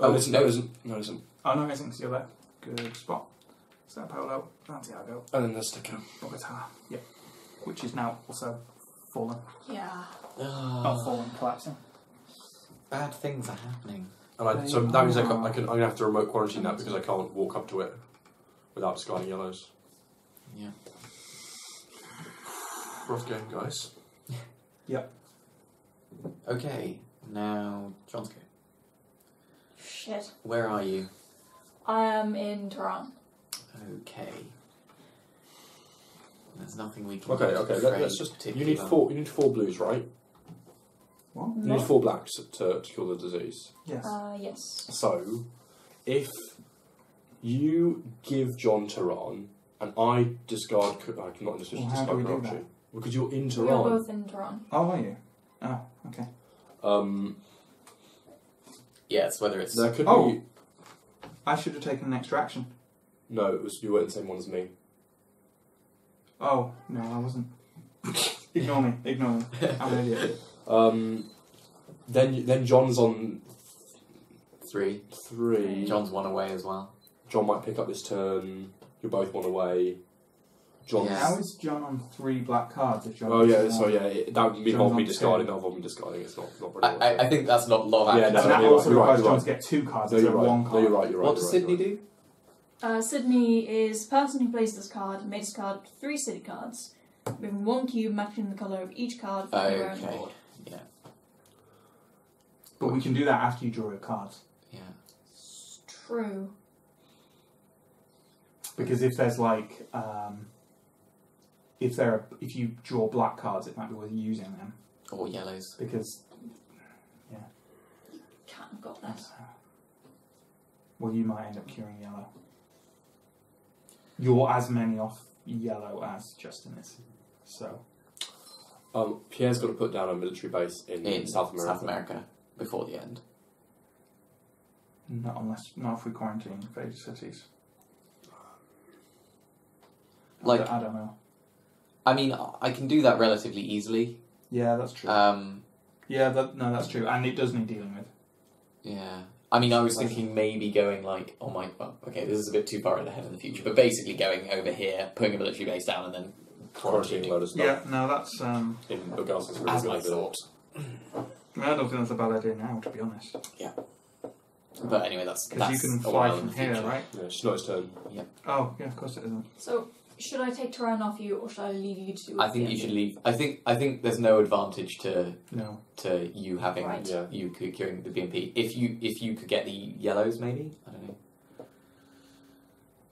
Oh, Oh, listen, no. no, isn't. No, isn't. Oh no, it isn't because you're there. Good spot. Sao Paulo, Santiago, And then there's Sticker. Bogota. Yep. Which is now also fallen. Yeah. Not fallen, collapsing. Bad things are happening. And so that means I'm gonna have to remote quarantine that because I can't walk up to it without discarding yellows. Yeah. Rough game, guys. Yep. Okay, now John's go. Shit. Where are you? I am in Tehran. Okay. There's nothing we can Okay, do okay. to Let's trade just. You need particular. four blues, right? What? You need 4 blacks to cure the disease. Yes. Yes. So, if you give John Tehran and I discard, I cannot just Well, how do we discard do Karachi because you're in We are Tehran. both in Tehran. Oh, are you? Oh, okay. Yes, whether it's... There could Oh. be. I should have taken an extra action. No, it was you weren't the same one as me. Oh, no, I wasn't. Ignore me. I'm an idiot. Then John's on 3. 3. John's one away as well. John might pick up this turn. You're both 1 away. John's. Yeah. How is John on 3 black cards if John Oh yeah, is so on- yeah, that would John's involve me on discarding. 2. That involve me discarding. It's not very well. I think that's not law of Yeah, action. no, And that you're also right, requires you're John right. to get 2 cards No, instead you're of 1 right. No, card. you're right. You're right. What does you're Sydney right. do? Sydney is person who plays this card may discard 3 city cards, moving 1 cube matching the colour of each card from anywhere on the Okay. board. Yeah. But we can do that after you draw your cards. Yeah. True. Because if there's like, if you draw black cards, it might be worth using them. Or yellows. Because, Can't have got that. well, you might end up curing yellow. You're as many off yellow as Justin is. So, Pierre's got to put down a military base in South America. South America before the end. not if we quarantine major cities. Like, I don't know. I mean, I can do that relatively easily. Yeah, that's true. Yeah, that's true. And it does need dealing with. Yeah. I mean, I was thinking maybe going like, okay, this is a bit too far ahead in the future, but basically going over here, putting a military base down, and then Quarantine a load of stuff. Yeah, no, that's. In Bugaz is really as good I idea. thought. I don't think that's a bad idea now, to be honest. But anyway, that's Because you can a fly while from in the here, future. right? Yeah, it's not his turn. Oh, yeah, of course it isn't. So, should I take Tehran off you, or should I leave you to? I think you should leave. I think there's no advantage to No. you having Right. Yeah. you curing the BMP. If you could get the yellows, maybe, I don't know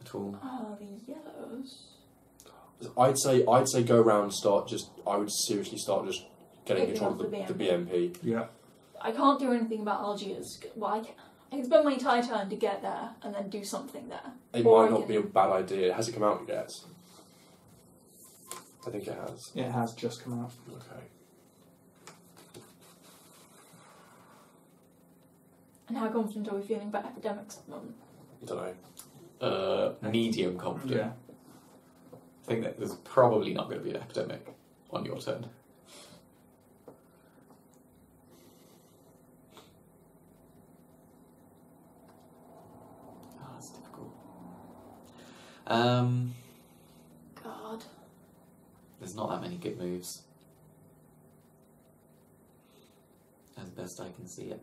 at all. Oh, the yellows. I'd say go around and start just. I would seriously start just getting Picking control of up the the BMP. Yeah. I can't do anything about Algiers. Well, I can spend my entire turn to get there and then do something there. It Or might I not can- be a bad idea. Has it come out yet? I think it has. It has just come out. Okay. And how confident are we feeling about epidemics at the moment? I don't know. Medium confident. Yeah. I think that there's probably not going to be an epidemic on your turn. Oh, that's difficult. God. There's not that many good moves. As best I can see it.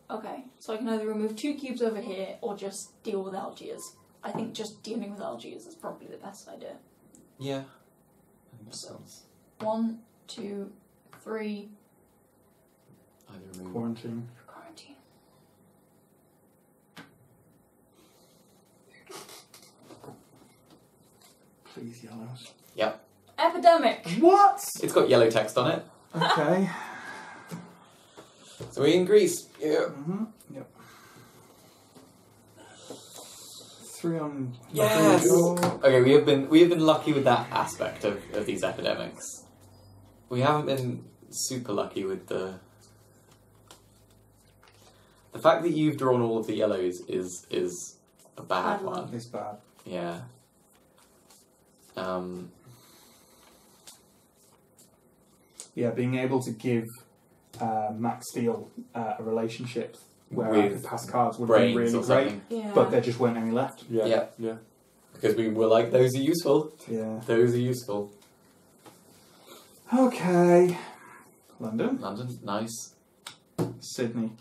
Okay, so I can either remove 2 cubes over here or just deal with Algiers. I think just dealing with Algiers is probably the best idea. Yeah. I think that sounds... 1, 2, 3. Either remove... Quarantine. Quarantine. Please, yellows. Yep. Epidemic! What? It's got yellow text on it. Okay. So we're in Greece. Yeah. Yep. 3 on. Yes! Your- Okay, we have been lucky with that aspect of these epidemics. We haven't been super lucky with the fact that you've drawn all of the yellows is a bad Bad one. luck. It's bad. Yeah. Yeah, being able to give Max Steel a relationship where I With could pass cards would be brains really or great, something. Yeah. but there just weren't any left. Yeah. Yeah. Yeah. Because we were like, those are useful. Yeah. Those are useful. Okay. London. London, nice. Sydney.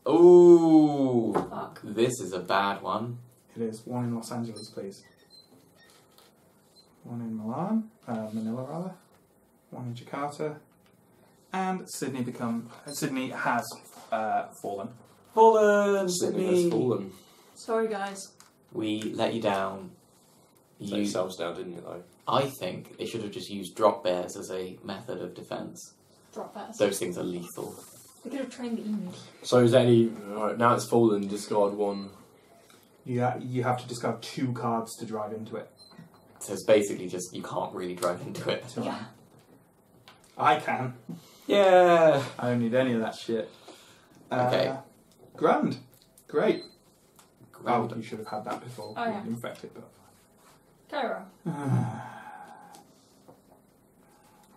Ooh, Fuck. this is a bad one. It is. 1 in Los Angeles, please. 1 in Milan. Manila, rather. 1 in Jakarta. And Sydney has fallen. Fallen, Sydney Sydney. has fallen. Sorry, guys. We let you down. Let yourselves down, didn't it, though? I think they should have just used drop bears as a method of defence. Drop fast. Those things are lethal. We could have trained the emu. So is there any... Right, now it's fallen, discard 1. You have to discard 2 cards to drive into it. So it's basically just, you can't really drive into it. So Yeah. I can. Yeah! I don't need any of that shit. Okay. Grand. Great. Grand. Oh, you should have had that before. Oh, yeah. Infected, but... Cairo.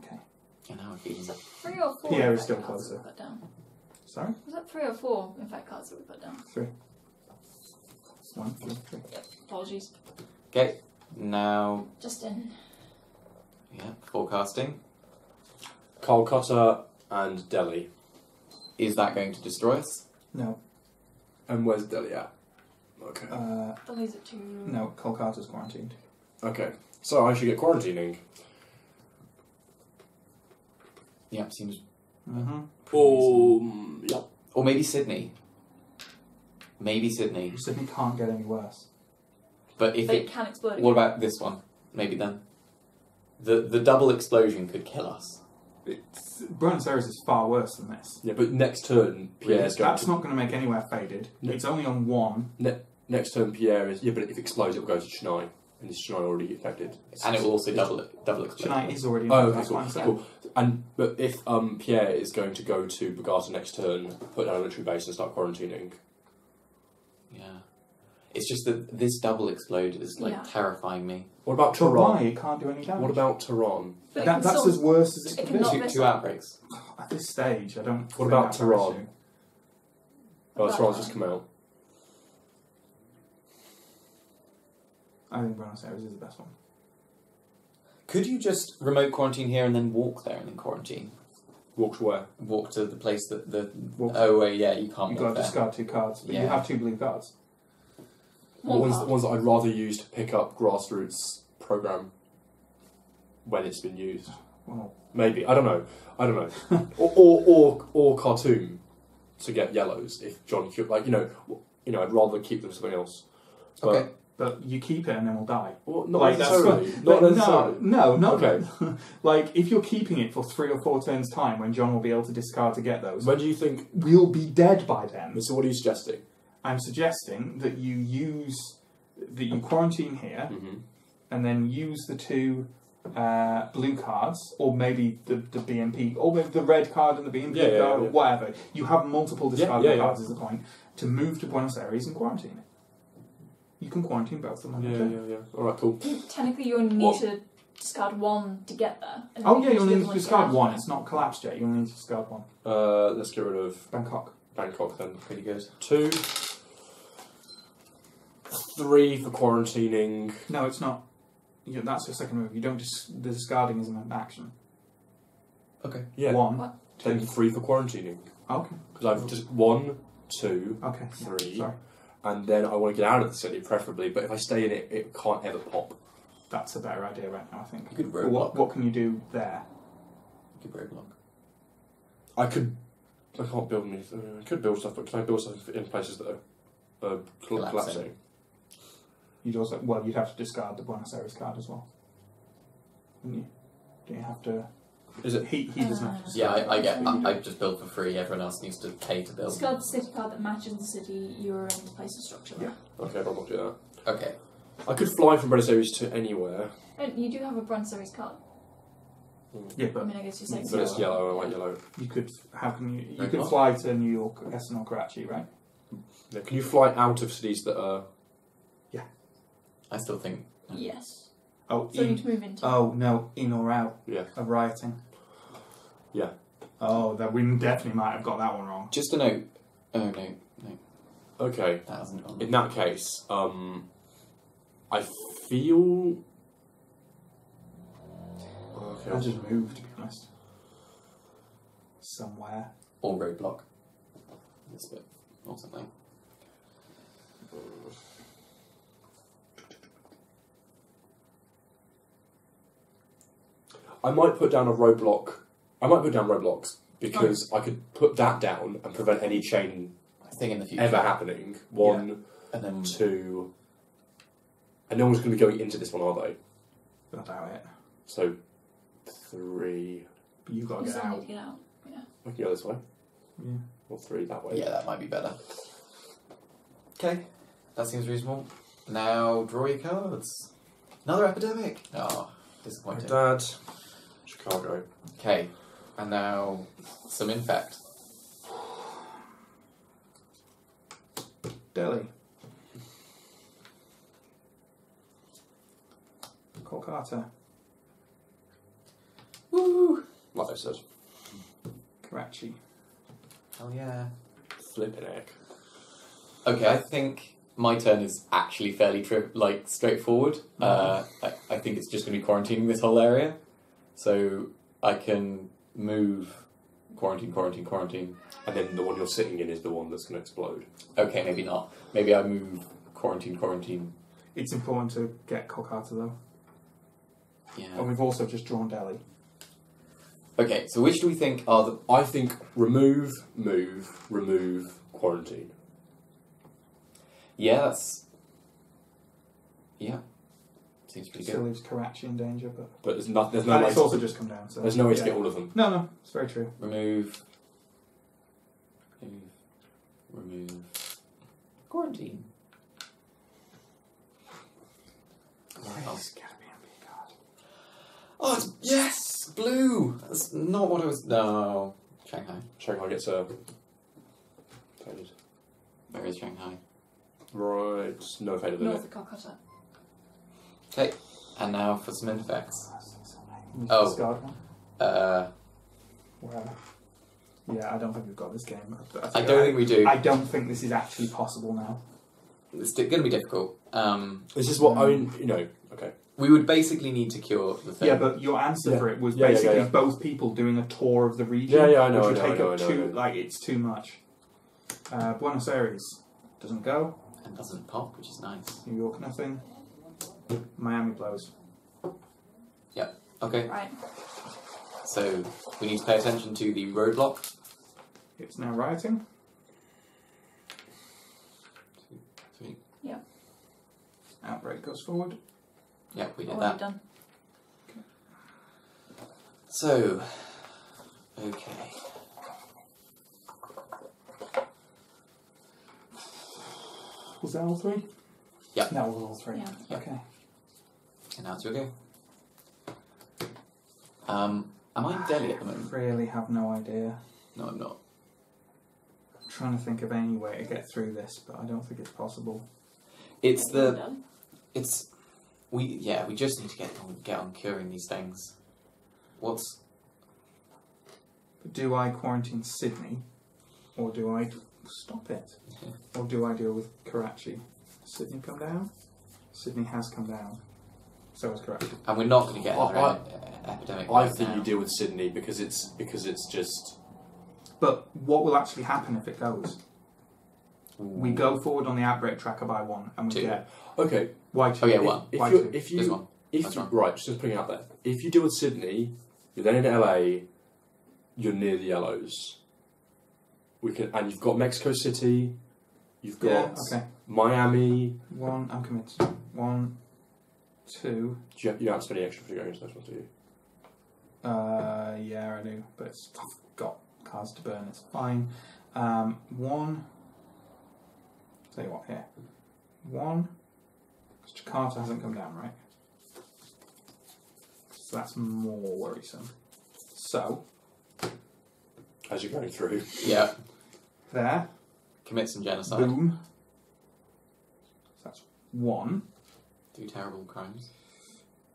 Okay. And now I'm feeling... Was that 3 or 4? Pierre is infect still cards closer. that we put down? Sorry? Was that 3 or 4 infect cards that we put down? 3. 1, 2, 3. Yep. Apologies. Okay, now... Just in. Yeah, forecasting. Kolkata and Delhi. Is that going to destroy us? No. And where's Delhi at? Okay. Delhi's at 2. No, Kolkata's quarantined. Okay. So I should get quarantining. Yep, seems... Mm-hmm. Yeah. Or maybe Sydney. Maybe Sydney. Sydney can't get any worse. But if They it... can explode What again. about this one? Maybe then. The double explosion could kill us. Buenos Aires is far worse than this. Yeah, but next turn, Pierre's going That's to... not going to make anywhere faded. No. It's only on 1. Next turn, Pierre is... Yeah, but if it explodes, it will go to Chennai. And is Chennai already affected? And it will also double explode. Chennai is already in Oh, that's okay, what I'm saying. cool. But if Pierre is going to go to Bogota next turn, put down a military base and start quarantining. Yeah. It's just that this double explode is like Yeah. terrifying me. What about But why? Tehran? It can't do any damage. What about Tehran? But it That's can still- as worse as it it can can be. knock Two this off. outbreaks. At this stage, I don't... What think about that's an Tehran? issue. Oh, About Tehran's that. just come out. I think Buenos Aires is the best one. Could you just remote quarantine here and then walk there and then quarantine? Walks where? Walk to the place that the... Walk- Oh, yeah, you can't You've walk got to there. discard 2 cards, but you Yeah. have 2 blue cards. One The card. ones that I'd rather use to pick up grassroots program when it's been used. Well, Maybe. I don't know. or Khartoum to get yellows if John like I'd rather keep them something else. But, Okay. but you keep it and then we'll die. Well, not Like, that's necessarily. what- Not but necessarily. No, not Okay. Like, if you're keeping it for 3 or 4 turns' time when John will be able to discard to get those, When do you think? we'll be dead by then. So what are you suggesting? I'm suggesting that you quarantine here Mm-hmm. and then use the 2 blue cards, or maybe the BMP, or maybe the red card and the BMP card, or whatever. You have multiple discardable cards is the point, to move to Buenos Aires and quarantine it. You can quarantine both of them. Yeah. Alright, cool. Technically, you only need to discard one to get there. Oh yeah, you only need to discard one. It's not collapsed yet. You only need to discard one. Let's get rid of Bangkok then. Pretty good. 2. 3 for quarantining. No, it's not. That's your second move. You don't just. The discarding isn't an action. Okay. Yeah. 1. What? Then 3 for quarantining. Okay. Because I've just 1, 2, Okay. 3. Sorry. And then I want to get out of the city, preferably. But if I stay in it, it can't ever pop. That's a better idea right now, I think. You could But roadblock. what can you do there? You could roadblock. I can't build anything. I could build stuff, but can I build stuff in places that are collapsing? You'd also you'd have to discard the Buenos Aires card as well. Wouldn't you? Do you have to? Is it? He doesn't have to. Yeah, I get. I just build for free. Everyone else needs to pay to build. Discard the city card that matches the city you're in to place a structure. Yeah. Okay, I'll not do that. Okay. I could fly from Buenos Aires to anywhere. And you do have a Buenos Aires card. Yeah, I but mean, I guess you're saying But it's yellow. I like yellow. you could. How can you? You Right, could what? fly to New York, Essen, or Karachi, right? Yeah, can you fly out of cities that are? I still think. yes. Oh, So you need to move into. oh no, in or out Yeah. of rioting. Yeah. Oh, that we definitely might have got that one wrong. Just a note. Oh no, Okay. that hasn't gone. In that case, I feel. Okay. I'll just move, to be honest. Somewhere. Or roadblock. This bit or something. I might put down a roadblock. I might put down roadblocks because I could put that down and prevent any chain I think in the future. ever happening. 1, And then 2, and no one's going to be going into this one, are they? I doubt it. So 3. But you've got to You get still need out. to get out. Yeah. I can go this way, Yeah. or 3 that way. yeah, that might be better. Okay, that seems reasonable. Now draw your cards. Another epidemic. Oh, My disappointing. dad, Chicago. Okay, and now some infect. Delhi. Kolkata. Woo! Like I said, Karachi. Hell yeah. flipping heck. Okay, I think my turn is actually fairly straightforward. I think it's just going to be quarantining this whole area. So I can move, quarantine. And then the one you're sitting in is the one that's going to explode. Okay, maybe not. Maybe I move, quarantine. It's important to get Kolkata though. Yeah. And we've also just drawn Delhi. Okay, so which do we think are the... I think remove, quarantine. Yeah, that's... Yeah. Seems pretty Still good. leaves Karachi in danger, but But there's no and way. it's also just come down. So There's no way to yeah. get all of them. No, it's very true. Remove. Quarantine. Nice. Get a BNP card. Oh, yes! Blue! That's not what I was... No. Shanghai. Shanghai gets a. Where is Shanghai? Right, no faded in North it. of Calcutta. Okay, and now for some infects. Oh. Oh. Discard one. Wherever. Yeah, I don't think we've got this game. I don't think we do. I don't think this is actually possible now. It's going to be difficult. This is what I mean. Okay. We would basically need to cure the thing. Yeah, but your answer for it was Yeah, basically both people doing a tour of the region. Yeah, I know, Which would I take know, up I know. like it's too much. Buenos Aires doesn't go. And doesn't pop, which is nice. New York nothing. Miami blows. Okay, Right. so we need to pay attention to the roadblock. It's now rioting. 2, 3. Outbreak goes forward. Yeah, we did Already that. done. So, okay. Was that all three? Yeah. That was all three. Yeah. Yeah. Okay. And now it's your go. Am I in Delhi at the moment? I really have no idea. No, I'm not. I'm trying to think of any way to get through this, but I don't think it's possible. We just need to get on curing these things. But do I quarantine Sydney, or do I stop it, or do I deal with Karachi? Sydney come down? Sydney has come down. So has Karachi. And we're not going to get another epidemic. I think you deal with Sydney because it's just. But what will actually happen if it goes? We go forward on the outbreak tracker by 1, and we 2. get Okay. Why 2? Oh yeah, 1. If Why you 2? if you This one. if you, right, just putting it out there. If you deal with Sydney, you're then in LA. You're near the yellows. And you've got Mexico City. You've got Miami. 1. I'm committed. 1, 2. You don't have to spend any extra for going into those ones, do you? Yeah, I do, but I've got cars to burn. It's fine. 1. Tell you what, here. 1. Jakarta hasn't come down, right? So that's more worrisome. So, as you're going through. Yeah. There. Commit some genocide. Boom. So that's 1. Do terrible crimes.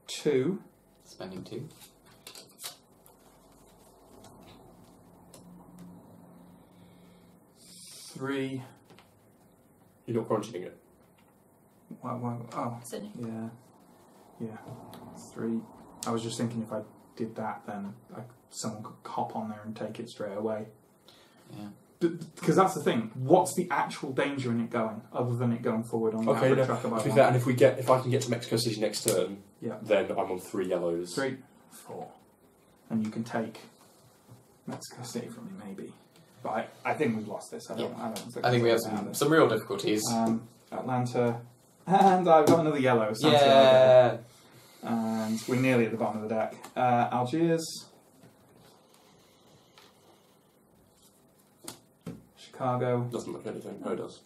2. Spending 2. 3. You're not quarantining it? Oh. Sydney. Yeah. 3. I was just thinking if I did that, then someone could hop on there and take it straight away. Yeah. Because that's the thing. What's the actual danger in it going, other than it going forward on the outbreak tracker by 1? And if I can get to Mexico City next turn, then I'm on 3 yellows. 3, 4, and you can take Mexico City from me, maybe. But I think we've lost this. I think we have some real difficulties. Atlanta, and I've got another yellow. Santiago. Yeah. And we're nearly at the bottom of the deck. Algiers, Chicago. Doesn't look anything. No, it does.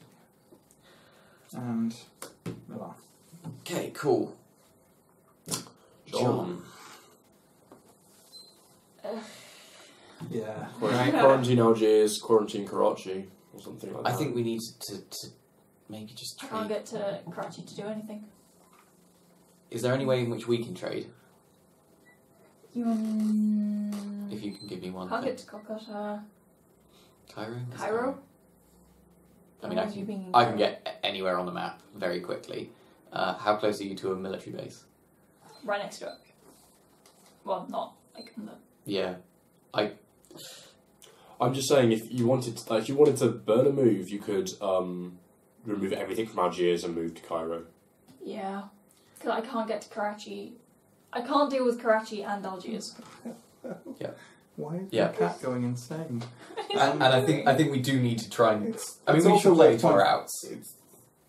And Milan. Okay, cool. John. Yeah. Quarantine Algiers, quarantine Karachi, or something like that. I think we need to maybe just trade. I can't get to Karachi to do anything. Is there any way in which we can trade? If you can give me one Can't thing. get to Calcutta. Cairo? Cairo? I mean, I can get anywhere on the map very quickly. How close are you to a military base? Right next to it. Well, not like on the... Yeah. I'm just saying, if you wanted to burn a move, you could remove everything from Algiers and move to Cairo. Yeah. Because I can't get to Karachi. I can't deal with Karachi and Algiers. Yeah. Why is the cat going insane? And I think we do need to try and... we also should play worth to our outs.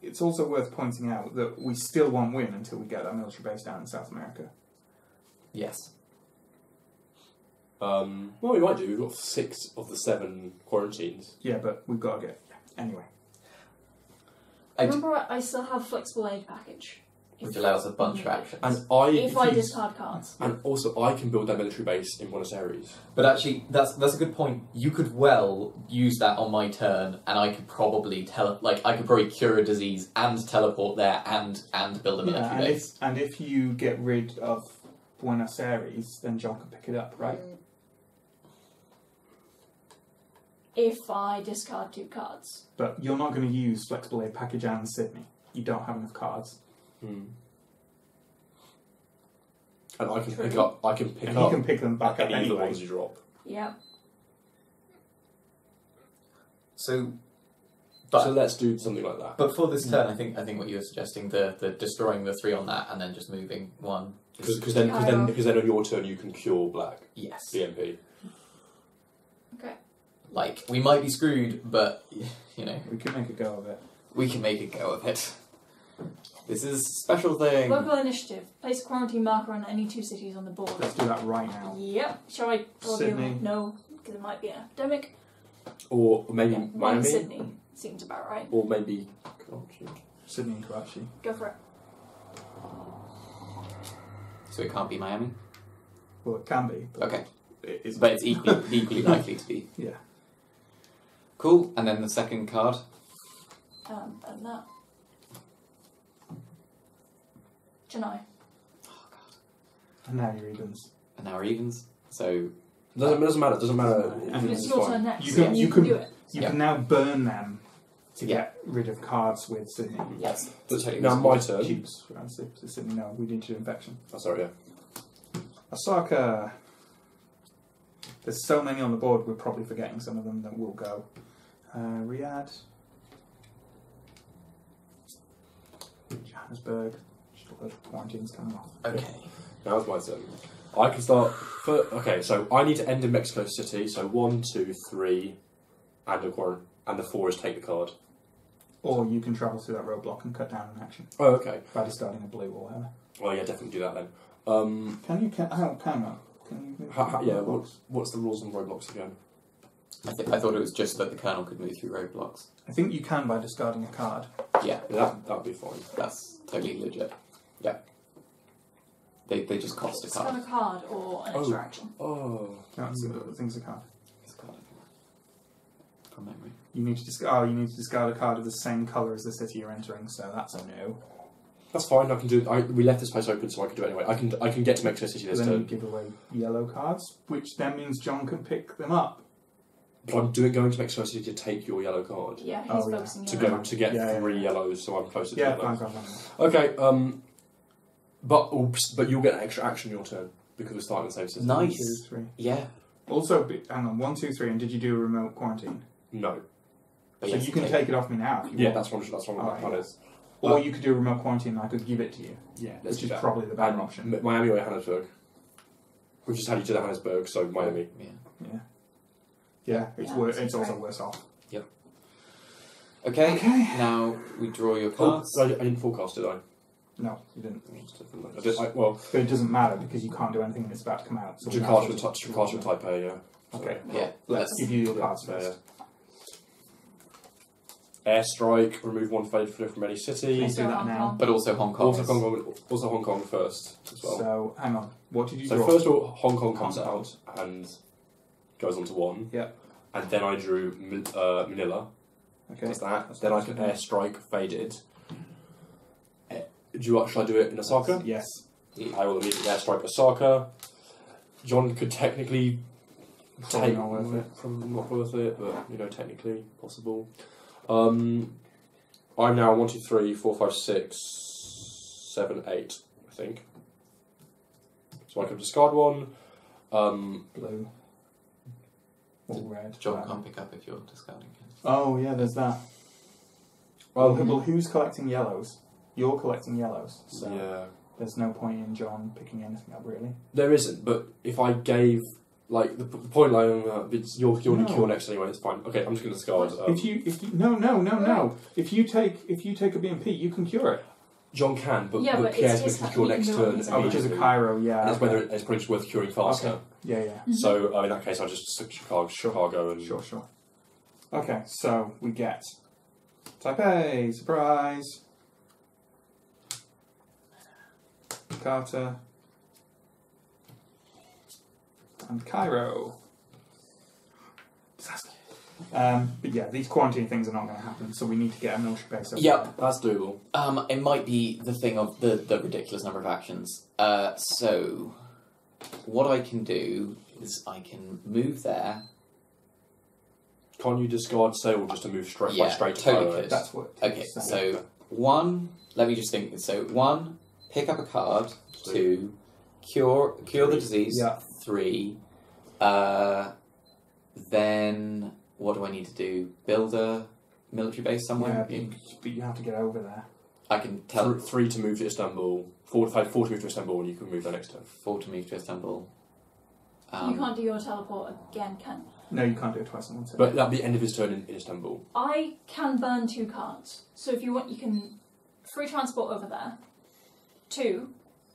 It's also worth pointing out that we still won't win until we get that military base down in South America. Yes. Well, we might do. We've got 6 of the 7 quarantines. Yeah, but we've got to get... Anyway. Remember, I still have flexible aid package. Which allows a bunch of actions. And if I discard cards. And also, I can build that military base in Buenos Aires. But actually, that's a good point. You could well use that on my turn, and I could probably cure a disease and teleport there and build a military base. And if you get rid of Buenos Aires, then John can pick it up, right? If I discard 2 cards. But you're not going to use flexible aid package and Sydney. You don't have enough cards. And I can pick up. You can pick them back up any of the anyway. ones you drop. Yeah. So let's do something like that. But for this turn, I think what you were suggesting, the destroying the 3 on that and then just moving 1. Because then on your turn you can cure black. Yes. BMP. Okay. Like, we might be screwed, but you know, we can make a go of it. We can make a go of it. This is a special thing. Local initiative. Place a quarantine marker on any 2 cities on the board. Let's do that right now. Yep. Shall I draw Sydney. No, because it might be an epidemic. Or maybe Miami. Sydney seems about right. Or maybe Karachi. Sydney and Karachi. Go for it. So it can't be Miami? Well, it can be. But Okay. but it's equally likely to be. Yeah. Cool. And then the second card. And that. Janai. And now you're evens. And now we're evens. So It doesn't matter. It doesn't matter. And It's It's your fine. turn next. You You can- can do it. You Yeah. can now burn them to Yeah. get rid of cards with Sydney. yes. Now my turn. Cubes. Sydney, no, we need to do infection. Oh, sorry, yeah. Osaka. There's so many on the board, we're probably forgetting some of them that will go. Riyadh. Johannesburg. Just a load of quarantines coming off. Okay. Now it's my turn. I can start. Okay, so I need to end in Mexico City. So 1, 2, 3, and a quarantine, and the 4 is take the card. Or you can travel through that roadblock and cut down an action Oh, okay. by discarding a blue or whatever. Well, yeah, definitely do that then. Can you? Hang on. Can you? Yeah. What's the rules on roadblocks again? I thought it was just that the Colonel could move through roadblocks. I think you can by discarding a card. Yeah, Yeah, that'd be fine. that's totally legit. Yeah. They just cost a It's on card. a card or an extra action. Oh. No, it's things a card. It's a card. From memory. You need to discard. You need to discard a card of the same colour as the city you're entering. So that's a no. That's fine. I can do. We left this place open, so I can do it anyway. I can get to Mexico City this Then you turn, give away yellow cards, which then means John can pick them up. but I'm going to Mexico City to take your yellow card Yeah, he's Oh, yeah. focusing to on go to get Yeah, 3 yeah. yellows, so I'm closer to Yeah, yellows. fine. Okay. But you'll get an extra action your turn because we're starting the same system. Nice. 1, 2, 3. Yeah. Also, hang on. 1, 2, 3. And did you do a remote quarantine? No. But So yes, you can take it off me now. If you Yeah, want. that's one of my Alright. plan is. Or you could do a remote quarantine and I could give it to you. Yeah, let's Which do is that. probably the better And option. Miami or Johannesburg. Which is how you do Johannesburg, so Miami. Yeah. Yeah. Yeah, it's Yeah, worse. that's It's also great. worse off. Okay. Okay. Now we draw your Oh, cards. I didn't forecast, did I? No, you didn't. Well, But it doesn't matter because you can't do anything when it's about to come out. So we might as well Jakarta just- and Taipei, yeah. Okay. Yeah. Let's give you your cards Yeah, first. Airstrike, remove 1 failure from any city. Please do So that Hong now. Kong. But also Hong Kong. Also Hong Kong first as well. So hang on. What did you So draw? first of all, Hong Kong comes Hong Kong. out and goes on to 1. Yeah. And then I drew Manila. Okay. Does that. That's Then I what can you do. airstrike faded. Should I do it in Osaka? Yes. I will immediately airstrike Osaka. John could technically Probably take not worth it. Probably not worth it, but technically possible. I'm now 1, 2, 3, 4, 5, 6, 7, 8, I think. So I can discard 1. Blue. Or red. John Whatever. can't pick up if you're discarding it. Oh yeah, there's that. Well, who's collecting yellows? You're collecting yellows, so Yeah, there's no point in John picking anything up really. there isn't. But if I gave the point line, you're No. cure next anyway. It's fine. Okay, I'm just going to discard. If you no. If you take a BMP, you can cure it. John can, but Yeah, but but Pierre's it's going to cure you next can do it turn. on his Oh, which is a immediately. Cairo, yeah. And it's okay. whether it's probably just worth curing faster. Okay. Yeah. So in that case, I just took Chicago and Sure. Okay, so we get Taipei, surprise. Jakarta. And Cairo. Disaster. But yeah, these quarantine things are not going to happen, so we need to get a military base over Yep. that's doable. It might be the thing of the ridiculous number of actions. So what I can do is I can move there. Can't you discard Sale just to move straight Yeah, straight to totally Cairo? could. That's what. Okay, so 1, let me just think. So 1, pick up a card. 2, cure the disease. Yeah. 3, then what do I need to do? Build a military base somewhere? Yeah, but you have to get over there. I can tell 3 to move to Istanbul. 4 to move to Istanbul, and you can move there next turn. 4 to move to Istanbul. You can't do your teleport again, can you? No, you can't do it twice in one turn. But that'll be the end of his turn in Istanbul. I can burn 2 cards. So if you want, you can free transport over there. 2,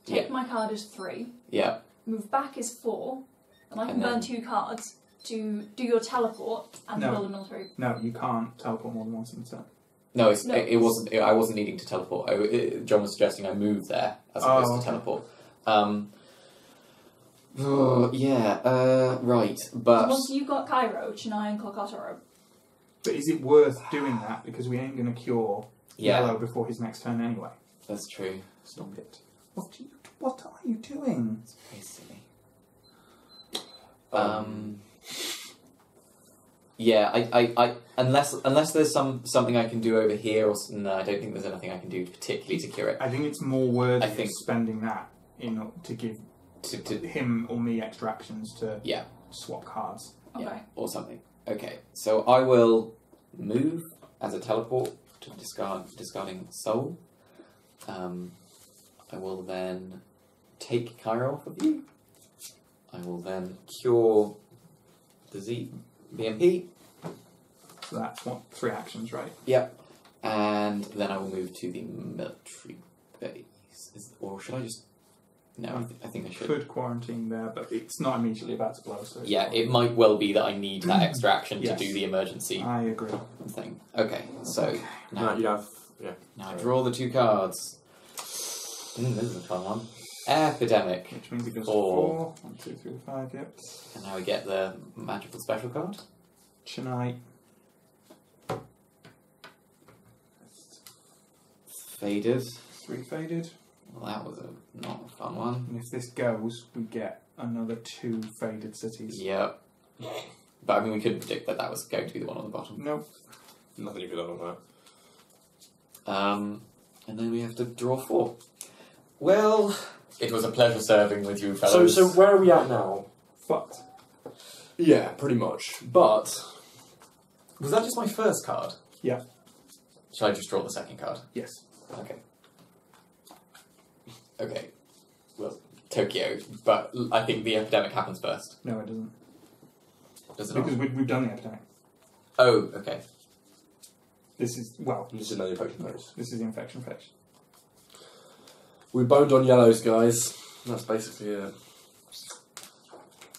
take my card as 3, Yeah. move back as 4, and I can And then- burn 2 cards to do your teleport and No. build a military. No, you can't teleport more than once in a turn. No, No. it wasn't. I wasn't needing to teleport. John was suggesting I move there as opposed okay. to teleport. Right, but... Once you've got Cairo, Chennai and Kolkata. But is it worth doing that? Because we ain't going to cure Yellow before his next turn anyway. That's true. Stop it. What are you doing? It's very silly. Yeah, I unless there's something I can do over here, or no, I don't think there's anything I can do particularly to cure it. I think it's more worth spending that to give to him or me extra actions to yeah swap cards. Okay. Or something. Okay, so I will move as a teleport to discarding Soul. I will then take Cairo off of you. I will then cure the BMP. So that's 3 actions, right? Yep. And then I will move to the military base. Or should I just... No, I think I should. Could quarantine there, but it's not immediately about to blow. So yeah, it might well be that I need that extra action to do the emergency I agree. thing. Okay, so now you have... Yeah. Now I draw the 2 cards. This is a fun one. Epidemic. Which means it goes 4. 1, 2, 3, 5, yep. And now we get the magical special card. Chennai. Faded. 3 faded. Well, that was not a fun one. And if this goes, we get another 2 faded cities. Yep. But I mean, we couldn't predict that was going to be the one on the bottom. Nope. Nothing you could have on that. And then we have to draw 4. Well, it was a pleasure serving with you fellows. So where are we at now? Fucked. Yeah, pretty much. But... Was that just my first card? Yeah. Shall I just draw the second card? Yes. Okay. Okay. Well, Tokyo, but I think the epidemic happens first. No, it doesn't. Does it Because not? we've done the epidemic. Oh, okay. This is, This is another infection phase. This is the infection phase. We boned on yellows, guys. That's basically it.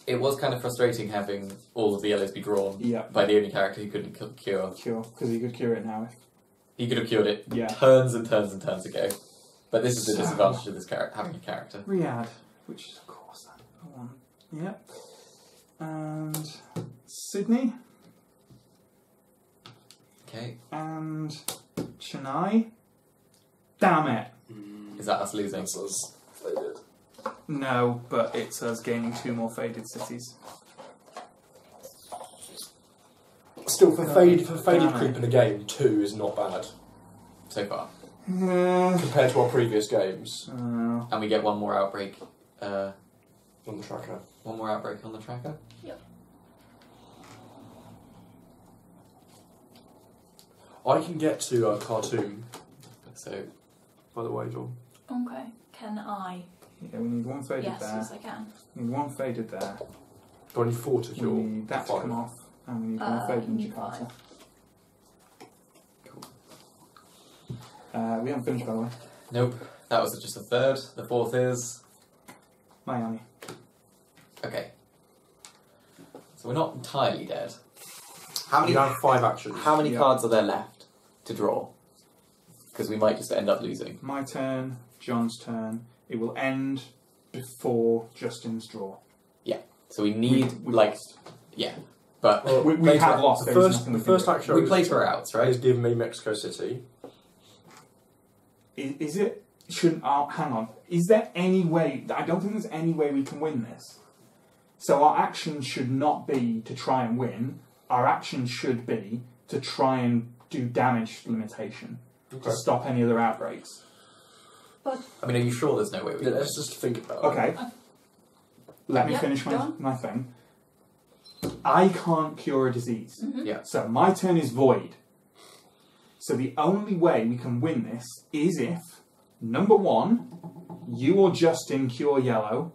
It was kind of frustrating having all of the yellows be drawn by the only character who couldn't cure. Because he could cure it now. He could have cured it Yeah. turns and turns and turns ago. But this is the disadvantage of this having a character. Riyadh, which is of course that one. Yep. And Sydney. Okay. And Chennai. Damn it. Is that us losing? That's us. Faded. No, but it's us gaining 2 more faded cities. Still, for faded creep in a game, 2 is not bad. So far. Compared to our previous games. And we get 1 more outbreak. On the tracker. 1 more outbreak on the tracker? Yep. I can get to Khartoum. So, by the way, John. Okay. Can I? Yeah, we need 1 faded there. Yes, I can. We need 1 faded there. Do I need 4 to cure? We need that to come off. And we need 1 faded in Jakarta. Cool. We haven't finished, by the way. Nope. That was just the 3rd. The 4th is... Miami. Okay. So we're not entirely dead. How many? You have 5 actions. How many cards are there left to draw? Because we might just end up losing. My turn, John's turn. It will end before Justin's draw. Yeah. So we need we like lost. yeah, but we have lost. The first action we play to our outs, right? is give me Mexico City. Is it? Shouldn't? Hang on. Is there any way? I don't think there's any way we can win this. So our action should not be to try and win. Our action should be to try and do damage limitation to stop any other outbreaks. But I mean, are you sure there's no way we can? Let's just think about it. Okay. Let me finish my thing. I can't cure a disease. Yeah. So my turn is void. So the only way we can win this is if, number 1, you or Justin cure yellow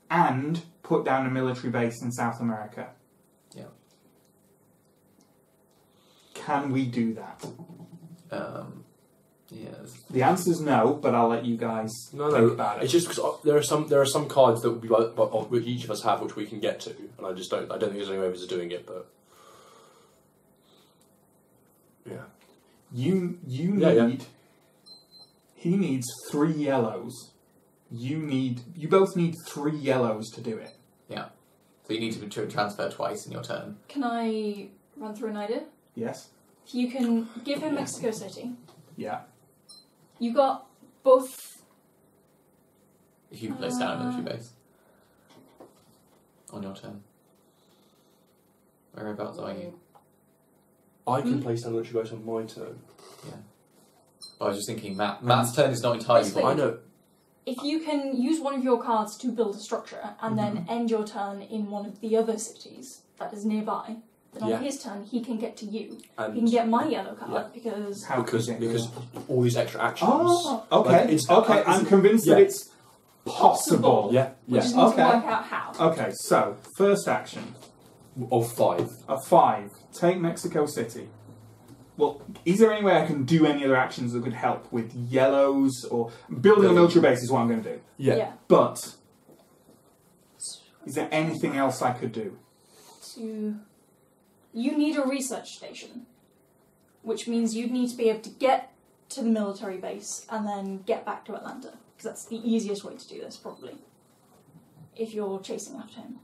and put down a military base in South America. Yeah. Can we do that? Yes. The answer is no, but I'll let you guys think about it. It's just because there are some cards that which each of us have which we can get to, and I don't think there's any way of us doing it, but yeah. You need. He needs 3 yellows You both need 3 yellows to do it. Yeah. So you need to transfer twice in your turn. Can I run through an idea? Yes. If you can give him Mexico City, Yeah. you got both. If you place down a military base. On your turn. Whereabouts are you? I can place down a military base on my turn. Yeah. I was just thinking, Matt's turn is not entirely Basically, full. I know. If you can use one of your cards to build a structure and then end your turn in one of the other cities that is nearby, then on his turn he can get to you. And He can get my yellow card because because all these extra actions. Oh, okay. Like, I'm convinced that it's possible. Yeah. we Yeah. just need to work out how. Okay, so first action. Of 5. A 5. Take Mexico City. Well, is there any way I can do any other actions that could help with yellows or building a military base is what I'm going to do. Yeah. But is there anything else I could do? You need a research station, which means you'd need to be able to get to the military base and then get back to Atlanta, because that's the easiest way to do this, probably, if you're chasing after him.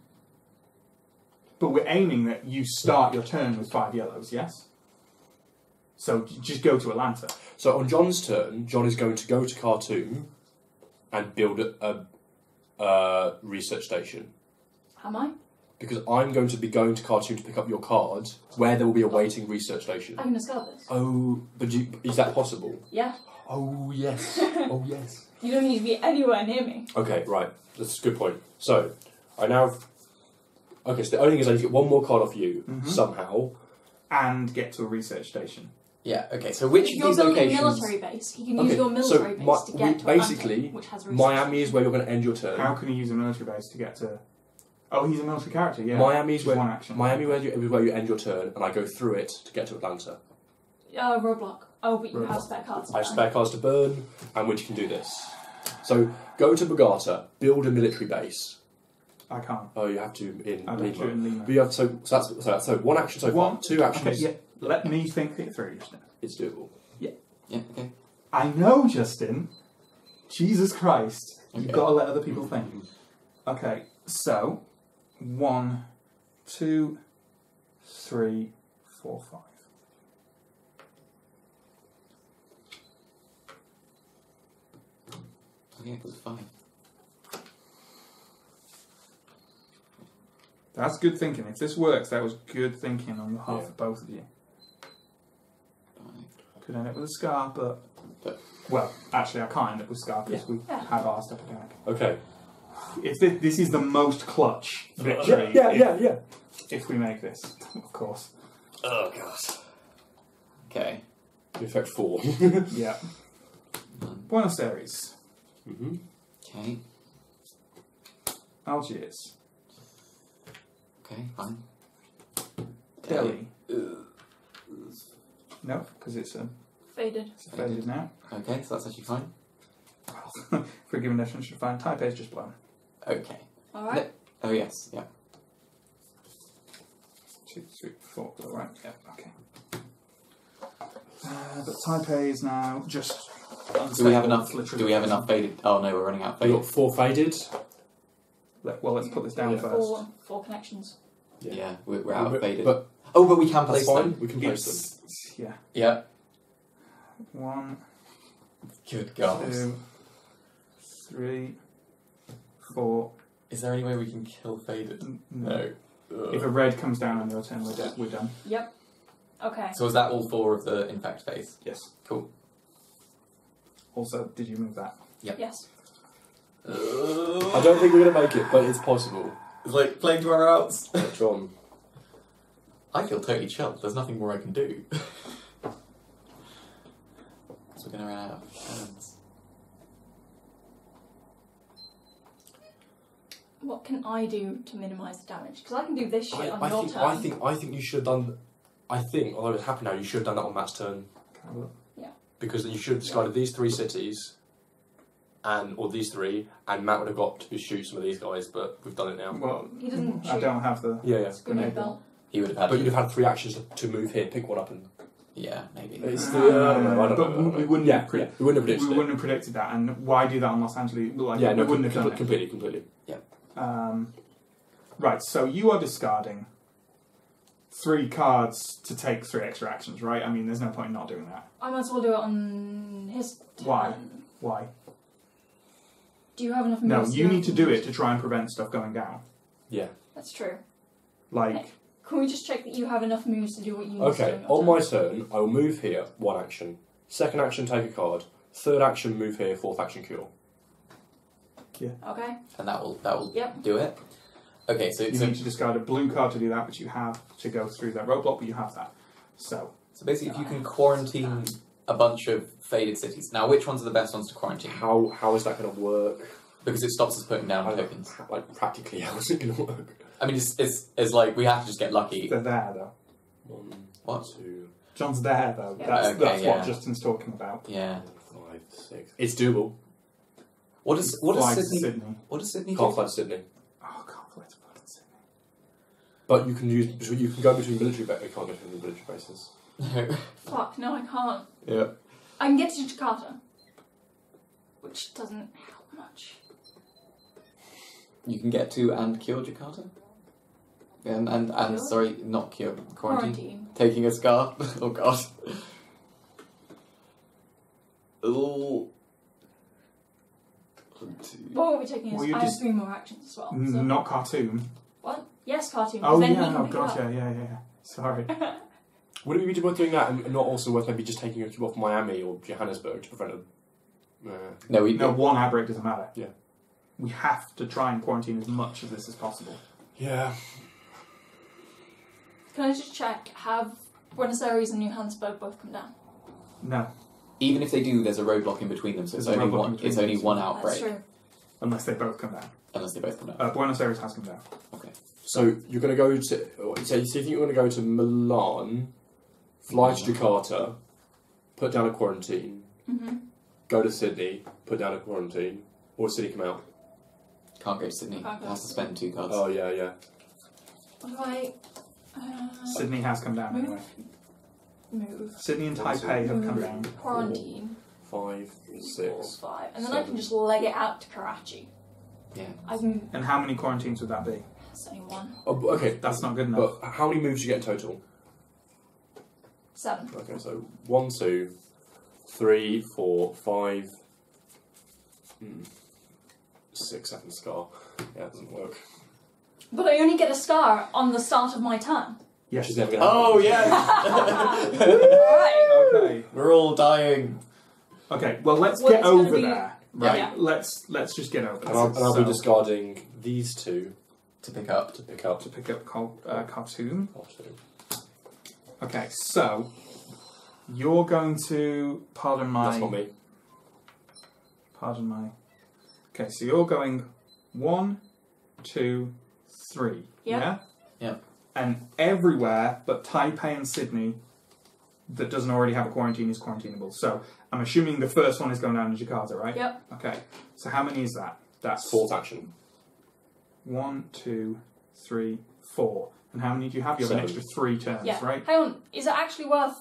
But we're aiming that you start your turn with 5 yellows, yes? So just go to Atlanta. So on John's turn, John is going to go to Khartoum and build a research station. Am I? Because I'm going to be going to Khartoum to pick up your card, where there will be a waiting research station. I can discover this. Oh, but is that possible? Yeah. Oh, yes. Oh, yes. You don't need to be anywhere near me. Okay, right. That's a good point. So, I now... Okay, so the only thing is I need to get one more card off you, somehow. And get to a research station. Yeah, okay, so which If of these you're building locations... a military base, you can use your military base to get to basically, Atlanta, which has research. Miami is where you're going to end your turn. How can you use a military base to get to... Oh, he's a military character, yeah. Miami is where one action. is where you end your turn, and I go through it to get to Atlanta. Roadblock. Oh, but you have Roadblock. spare cards. I have spare cards to burn, and which can do this. So, go to Bogota, build a military base. I can't. Oh, you have to in I don't do it in Lima. But you have so that's one action so far. 2 actions. Okay, yeah. Let me think it through, Justin. It's doable. Yeah, okay. I know, Justin. Jesus Christ. You've Okay. got to let other people think. Okay, so 1, 2, 3, 4, 5. Okay, it was 5. That's good thinking. If this works, that was good thinking on behalf of both of you. Could end up with a scar, but well, actually, I can't end up with a scar because we have our step attack. Okay. If this is the most clutch victory, Yeah. if we make this, of course. Oh, God. Okay. In effect 4. Yeah. Buenos Aires, Okay. Algiers, Okay, fine. Delhi. No, because it's Faded. faded now. Okay, so that's actually fine. For a given definition, should find Taipei's just blown. Okay. Alright. Oh, yes, yeah. 2, 3, 4. All right. Yeah. Okay. But Taipei is now just. Do we have enough? literally. Do we have enough faded? Oh no, we're running out of We've faded. got 4 faded. Well, let's put this down first. 4 connections. Yeah, we're out of faded. But but we can that's place fine. them. We can place them. Yeah. Yeah. 1, Good God. 2, 3, 4. Is there any way we can kill faded? No. If a red comes down on your turn, we're done. Yep. Okay. So is that all 4 of the infect phase? Yes. Cool. Also, did you move that? Yes. I don't think we're going to make it, but it's possible. It's like playing to our outs. John. I feel totally chilled. There's nothing more I can do. Because we're going to run out of turns. What can I do to minimise the damage? Because I can do this shit on I your think, turn. I think you should have done... I think, although it's happened now, you should have done that on Matt's turn. Can I have a look? Because then you should have discarded these 3 cities, or these 3, and Matt would have got to shoot some of these guys, but we've done it now. Well, He doesn't I shoot. don't have the. Yeah. Grenade belt. He would have had But you'd have had 3 actions to move here, pick one up and... Yeah, maybe. It's the, I don't know. We wouldn't have we wouldn't have predicted we wouldn't have predicted that. And why do that on Los Angeles? Like, yeah, no, we wouldn't have done it. completely. Right, so you are discarding 3 cards to take 3 extra actions, right? I mean, there's no point in not doing that. I might as well do it on his turn. Why? Do you have enough No, moves? you need to do it to try and prevent stuff going down. Yeah. That's true. Like... Can we just check that you have enough moves to do what you need to do? Okay, on my turn, I will move here, 1 action. 2nd action, take a card. 3rd action, move here. 4th action, cure. Yeah. Okay. And that will do it. Okay, so you need to discard a blue card to do that, which you have to go through that roadblock, but you have that. So basically, if you can quarantine a bunch of faded cities. Now, which ones are the best ones to quarantine? How is that going to work? Because it stops us putting down tokens. Like, practically, how is it going to work? I mean, it's like we have to just get lucky. they're there, though. 1, What? 2, John's there, though. Yeah. That's what Justin's talking about. Yeah. 5, 6. It's doable. What does Sydney? What does Sydney Can't do? fly to Sydney. Oh, I can't fly to Sydney. But you can go between military bases. You can't go between military bases. Fuck, no, I can't. Yeah. I can get to Jakarta, which doesn't help much. You can get to and cure Jakarta? And sorry, not cure, quarantine. Taking a scar? Oh god. Ooh. What were we taking? Well, you I have just- 3 more actions as well. So. Not cartoon. What? Yes, cartoon. Oh, then yeah, he can oh, pick it up. gotcha, yeah. Sorry. Would it be worth doing that and not also worth maybe just taking a cube off Miami or Johannesburg to prevent a... No, one outbreak doesn't matter. Yeah. We have to try and quarantine as much of this as possible. Yeah. Can I just check, have Buenos Aires and New Hampshire both come down? No. Even if they do, there's a roadblock in between them, so it's only one outbreak. That's true. Unless they both come down. Unless they both come down. Buenos Aires has come down. Okay. So you're going to go to... So you think you're going to go to Milan, fly to Jakarta, put down a quarantine, go to Sydney, put down a quarantine, or Sydney come out? Can't go to Sydney. Can't go Has to spend 2 cards. Oh, yeah. What do I... Sydney has come down anyway. Move. Sydney and Taipei have come down. Quarantine. 5, 6. 5. And then I can just leg it out to Karachi. Yeah. I can... And how many quarantines would that be? That's only 1. Oh, okay. That's not good enough. But how many moves do you get in total? 7. Okay, so 1, 2, 3, 4, 5, 6, 7 scar. Yeah, it doesn't work. But I only get a scar on the start of my turn. Yes. She's never going to happen. Oh, yeah! Right. Okay. We're all dying. Okay, well, let's Well, get it's gonna over be- there. Right? Yeah. Let's just get over And there. I'll be discarding these 2 To pick up. to pick up to pick up cartoon. cartoon. Okay, so you're going to pardon That's not my me. Okay, so you're going 1, 2, 3. Yep. Yeah. Yeah. And everywhere but Taipei and Sydney that doesn't already have a quarantine is quarantinable. So I'm assuming the first one is going down to Jakarta, right? Yep. Okay. So how many is that? That's 4th action. 1, 2, 3, 4. And how many do you have? You have an 7. extra 3 turns, Yeah. right? Hang on. Is it actually worth...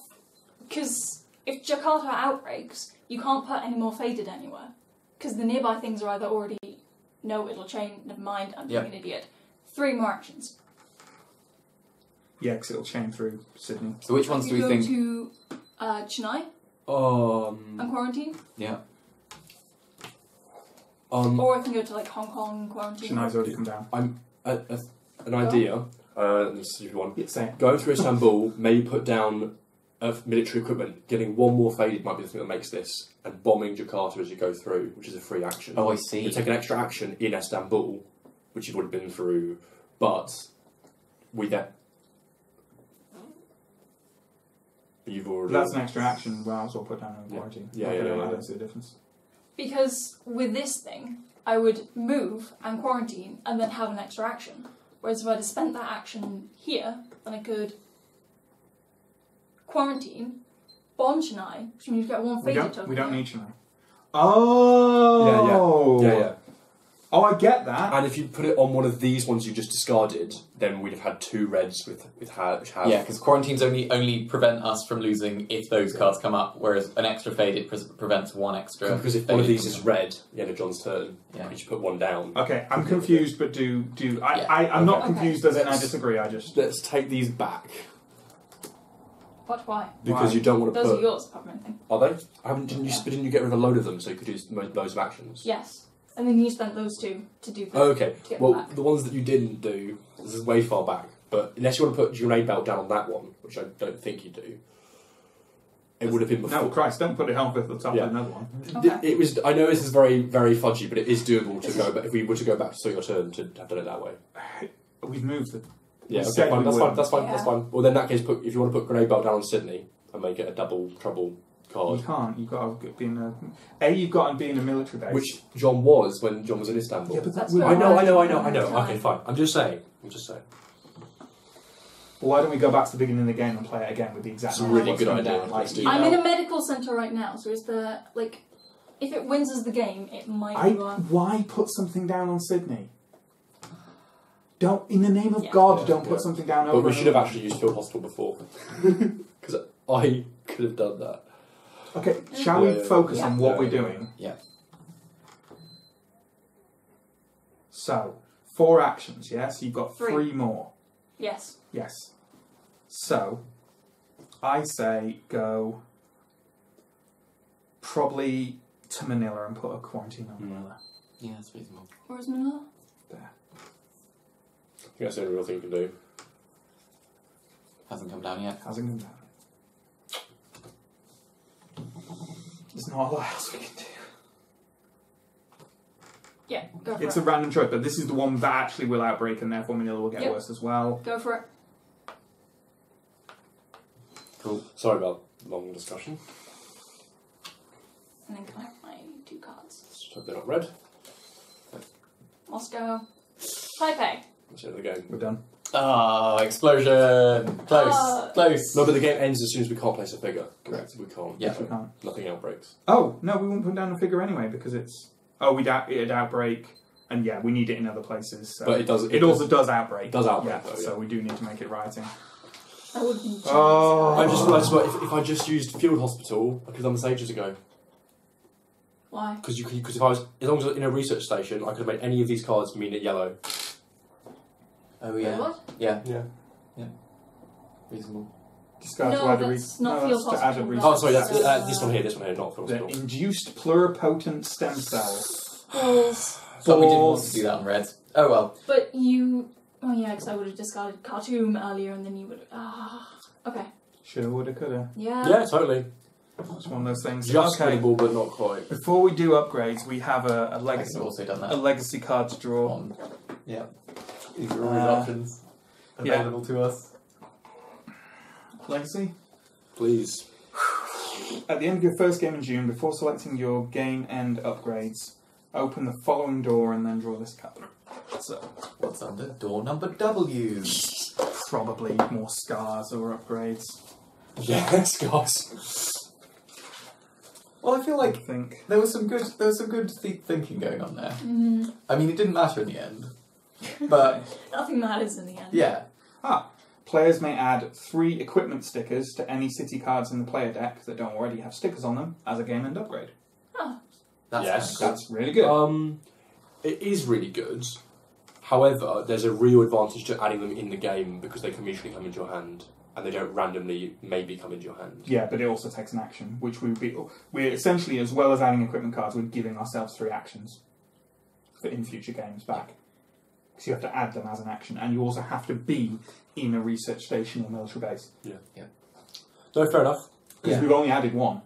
Because if Jakarta outbreaks, you can't put any more faded anywhere. Because the nearby things are either already... No, it'll chain. Never mind. I'm being an idiot. 3 more actions. Yeah, because it'll chain through Sydney. So which ones do we think? To Chennai and quarantine. Yeah. Or I can go to like Hong Kong and quarantine. Chennai's already come down. An idea. This is one. Yeah, same. Going through Istanbul may put down military equipment. Getting 1 more faded might be the thing that makes this. And bombing Jakarta as you go through, which is a free action. Oh, I see. You take an extra action in Istanbul, which you've already been through, but we then... You've already... That's an extra action. Well, I was all put down in Yeah. quarantine. Yeah, I yeah, don't- yeah, I yeah. don't see the difference. Because with this thing, I would move and quarantine and then have an extra action. Whereas if I'd have spent that action here, then I could quarantine, bomb Chennai, which means you get 1 faded token. We don't need Chennai. Oh! Yeah. Oh, I get that. And if you put it on one of these ones you just discarded, then we'd have had 2 reds which have... Yeah, because quarantines only prevent us from losing if those cards come up, whereas an extra fade, it prevents 1 extra. Because if one of these is red, the end of John's turn, you just put 1 down. Okay, I'm confused, but I'm not confused as in I disagree, I just... Let's take these back. What? Why? Because you don't want to Those are yours, apart from anything. Are they? Didn't you get rid of a load of them so you could use loads of actions? Yes. And then you spent those 2 to do that. Oh, okay. To get Well, them back. the ones that you didn't do, this is way far back, but unless you want to put Grenade Belt down on that one, which I don't think you do, it would have been before. No, Christ, don't put it on at the top of another one. Okay. It was. I know this is very, very fudgy, but it is doable to go. But if we were to go back to your turn, to have done it that way. We've moved the... Yeah, We okay, said fine, we that's would. fine. That's fine. Yeah. That's fine. Well, then in that case, if you want to put Grenade Belt down on Sydney and make it a double trouble card, You can't. You've got to be in you've got to be in a military base. which John was when John was in Istanbul. Yeah, but That's that what I know. Time. Okay, fine. I'm just saying. Well, why don't we go back to the beginning of the game and play it again with the exact... It's a really what's good going idea. down? Let's do you I'm know, in a medical centre right now, so is there, like... If it wins us the game, it might be one. Why put something down on Sydney? Don't, in the name of Yeah. God, Yeah, don't yeah. put something down But over we should have another. actually used Field Hospital before, because I could have done that. Okay, shall we focus Yeah. on what Yeah, we're yeah. doing? Yeah. So, 4 actions, yes? You've got 3. 3 more. Yes. Yes. So, I say go probably to Manila and put a quarantine on Manila. Yeah, that's reasonable. Where's Manila? There. I think that's the only real thing you can do. Hasn't come down yet. Hasn't come down. There's not a lot else we can do. Yeah, go for It's it. a random choice, but this is the one that actually will outbreak, and therefore Manila will get Yep. worse as well. Go for it. Cool. Sorry about the long discussion. And then can I have my 2 cards? Just hope they're not red. Moscow. Taipei. That's the end of the game. We're done. Ah, explosion! Close, close. No, but the game ends as soon as we can't place a figure. Correct. We can't. Yeah. We can't. Nothing outbreaks. Oh, no, we won't put down a figure anyway, because it's... Oh, it'd outbreak, and yeah, we need it in other places. So But it does. It also does outbreak. It does outbreak, yeah, though, so yeah. we do need to make it writing. I would be Oh. I just realised if I just used Field Hospital, I could have done this ages ago. Why? Because if I was, as long as I was in a research station, I could have made any of these cards mean it yellow. Oh yeah. What? Yeah. Yeah. Reasonable. Discard No, to add a that's not field that's to add a hospital, research. Oh, sorry, that's That's, this one here, not Field The Hospital. induced pluripotent stem cells. Balls. But we didn't want to do that on red. Oh well. But you... Oh yeah, because I would have discarded Khartoum earlier and then you would... Okay. Shoulda, woulda, coulda. Yeah. Yeah, totally. It's one of those things. Just Okay. winnable, but not quite. Before we do upgrades, we have a I legacy could have also done a that. legacy card to draw. On. Yeah. These are always options yeah. available to us. Legacy. Please. At the end of your first game in June, before selecting your game end upgrades, open the following door and then draw this card. So, What's under door number W? probably more scars or upgrades. Yes, guys. Well, I feel I like think. there was some good thinking going on there. Mm, I mean, it didn't matter in the end, but nothing matters in the end. yeah. Players may add 3 equipment stickers to any city cards in the player deck that don't already have stickers on them as a game end upgrade. That's Yes. kind of That's really good. It is really good. However, there's a real advantage to adding them in the game because they can mutually come into your hand, and they don't randomly maybe come into your hand. Yeah, but it also takes an action, which we're essentially, as well as adding equipment cards, we're giving ourselves 3 actions for in future games back. Because you have to add them as an action, and you also have to be in a research station or military base. No, fair enough. Because Yeah. we've only added 1.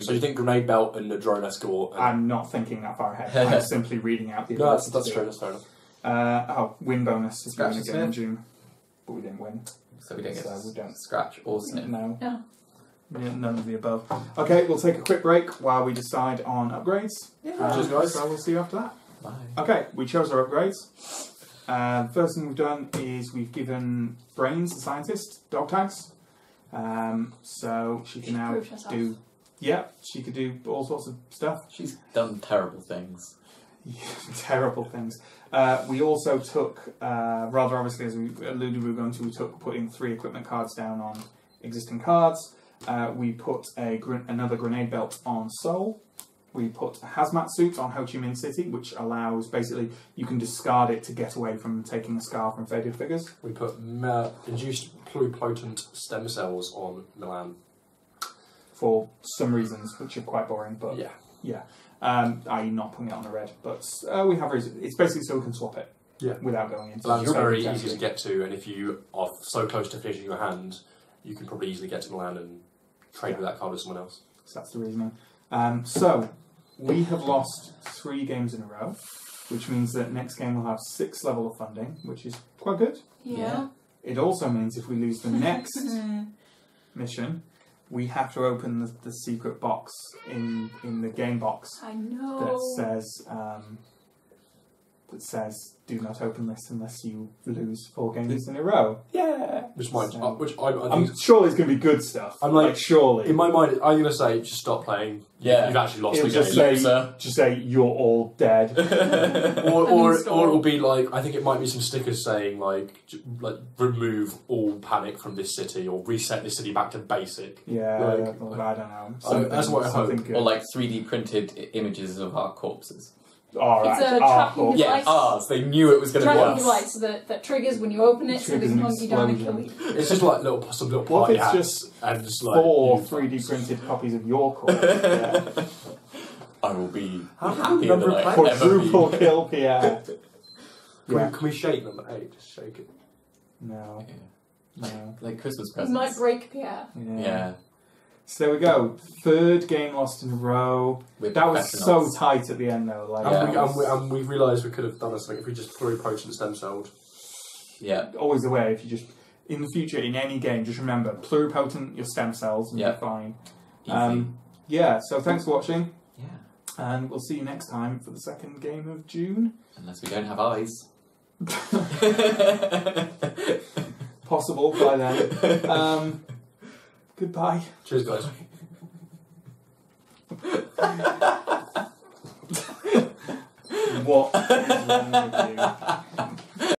So you think Grenade Belt and the Drone Escort? And I'm not thinking that far ahead. I'm simply reading out the no, ability that's to true. do That's fair enough. it. Win bonus is Scratch going and again in sniff. June. But we didn't win. So we don't get So we don't. scratch or sniff. No. No. Yeah, none of the above. Okay, we'll take a quick break while we decide on upgrades. Cheers, guys. So we'll see you after that. Bye. Okay, we chose our upgrades. First thing we've done is we've given Brains, the scientist, dog tags. So she can now Proved herself. do... Yeah, she could do all sorts of stuff. She's done terrible things. Terrible things. We also took, rather obviously as we alluded we were going to, we took putting 3 equipment cards down on existing cards. We put another grenade belt on Seoul. We put a hazmat suit on Ho Chi Minh City, which allows, basically, you can discard it to get away from taking a scar from faded figures. We put induced pluripotent stem cells on Milan. For some reasons, which are quite boring, but yeah. i.e. not putting it on the red. But we have reasons. It's basically so we can swap it without going into Milan's very easy to get to, and if you are so close to finishing your hand, you can probably easily get to Milan and trade with that card with someone else. So that's the reasoning. So, we have lost 3 games in a row, which means that next game we'll have 6 level of funding, which is quite good. Yeah. It also means if we lose the next mission, we have to open the secret box in the game box. I know. That says do not open this unless you lose 4 games in a row. Yeah. I'm surely it's going to be good stuff. I'm like surely. In my mind, I'm going to say just stop playing. Yeah. You've actually lost the game. Just say you're all dead. or it will be like, I think it might be some stickers saying like remove all panic from this city or reset this city back to basic. Yeah, I don't know. That's what I hope. Good. Or like 3D printed images of our corpses. All right. It's a tracking device. Yeah, ours. They knew it was going to Tracking work. device that triggers when you open it, so they can hunt you down and kill you. It's just like some little what party if it's hats just and just 4 3D printed copies of your corpse? Yeah. I will be How happier than I ever Quadruple been. kill Pierre. Can we shake number 8? Just shake it. No. Yeah. No. Like Christmas It presents. might break Pierre. Yeah. So there we go. 3rd game lost in a row. With That was so professionals. tight at the end though. Like, And we've realised we could have done something if we just pluripotent stem celled. Yeah. always the way. If you just in the future in any game, just remember pluripotent your stem cells and you're fine. Easy. Yeah. So thanks for watching, Yeah. and we'll see you next time for the 2nd game of June. Unless we don't have eyes. Possible by then. Goodbye. Cheers, guys. What is wrong with you?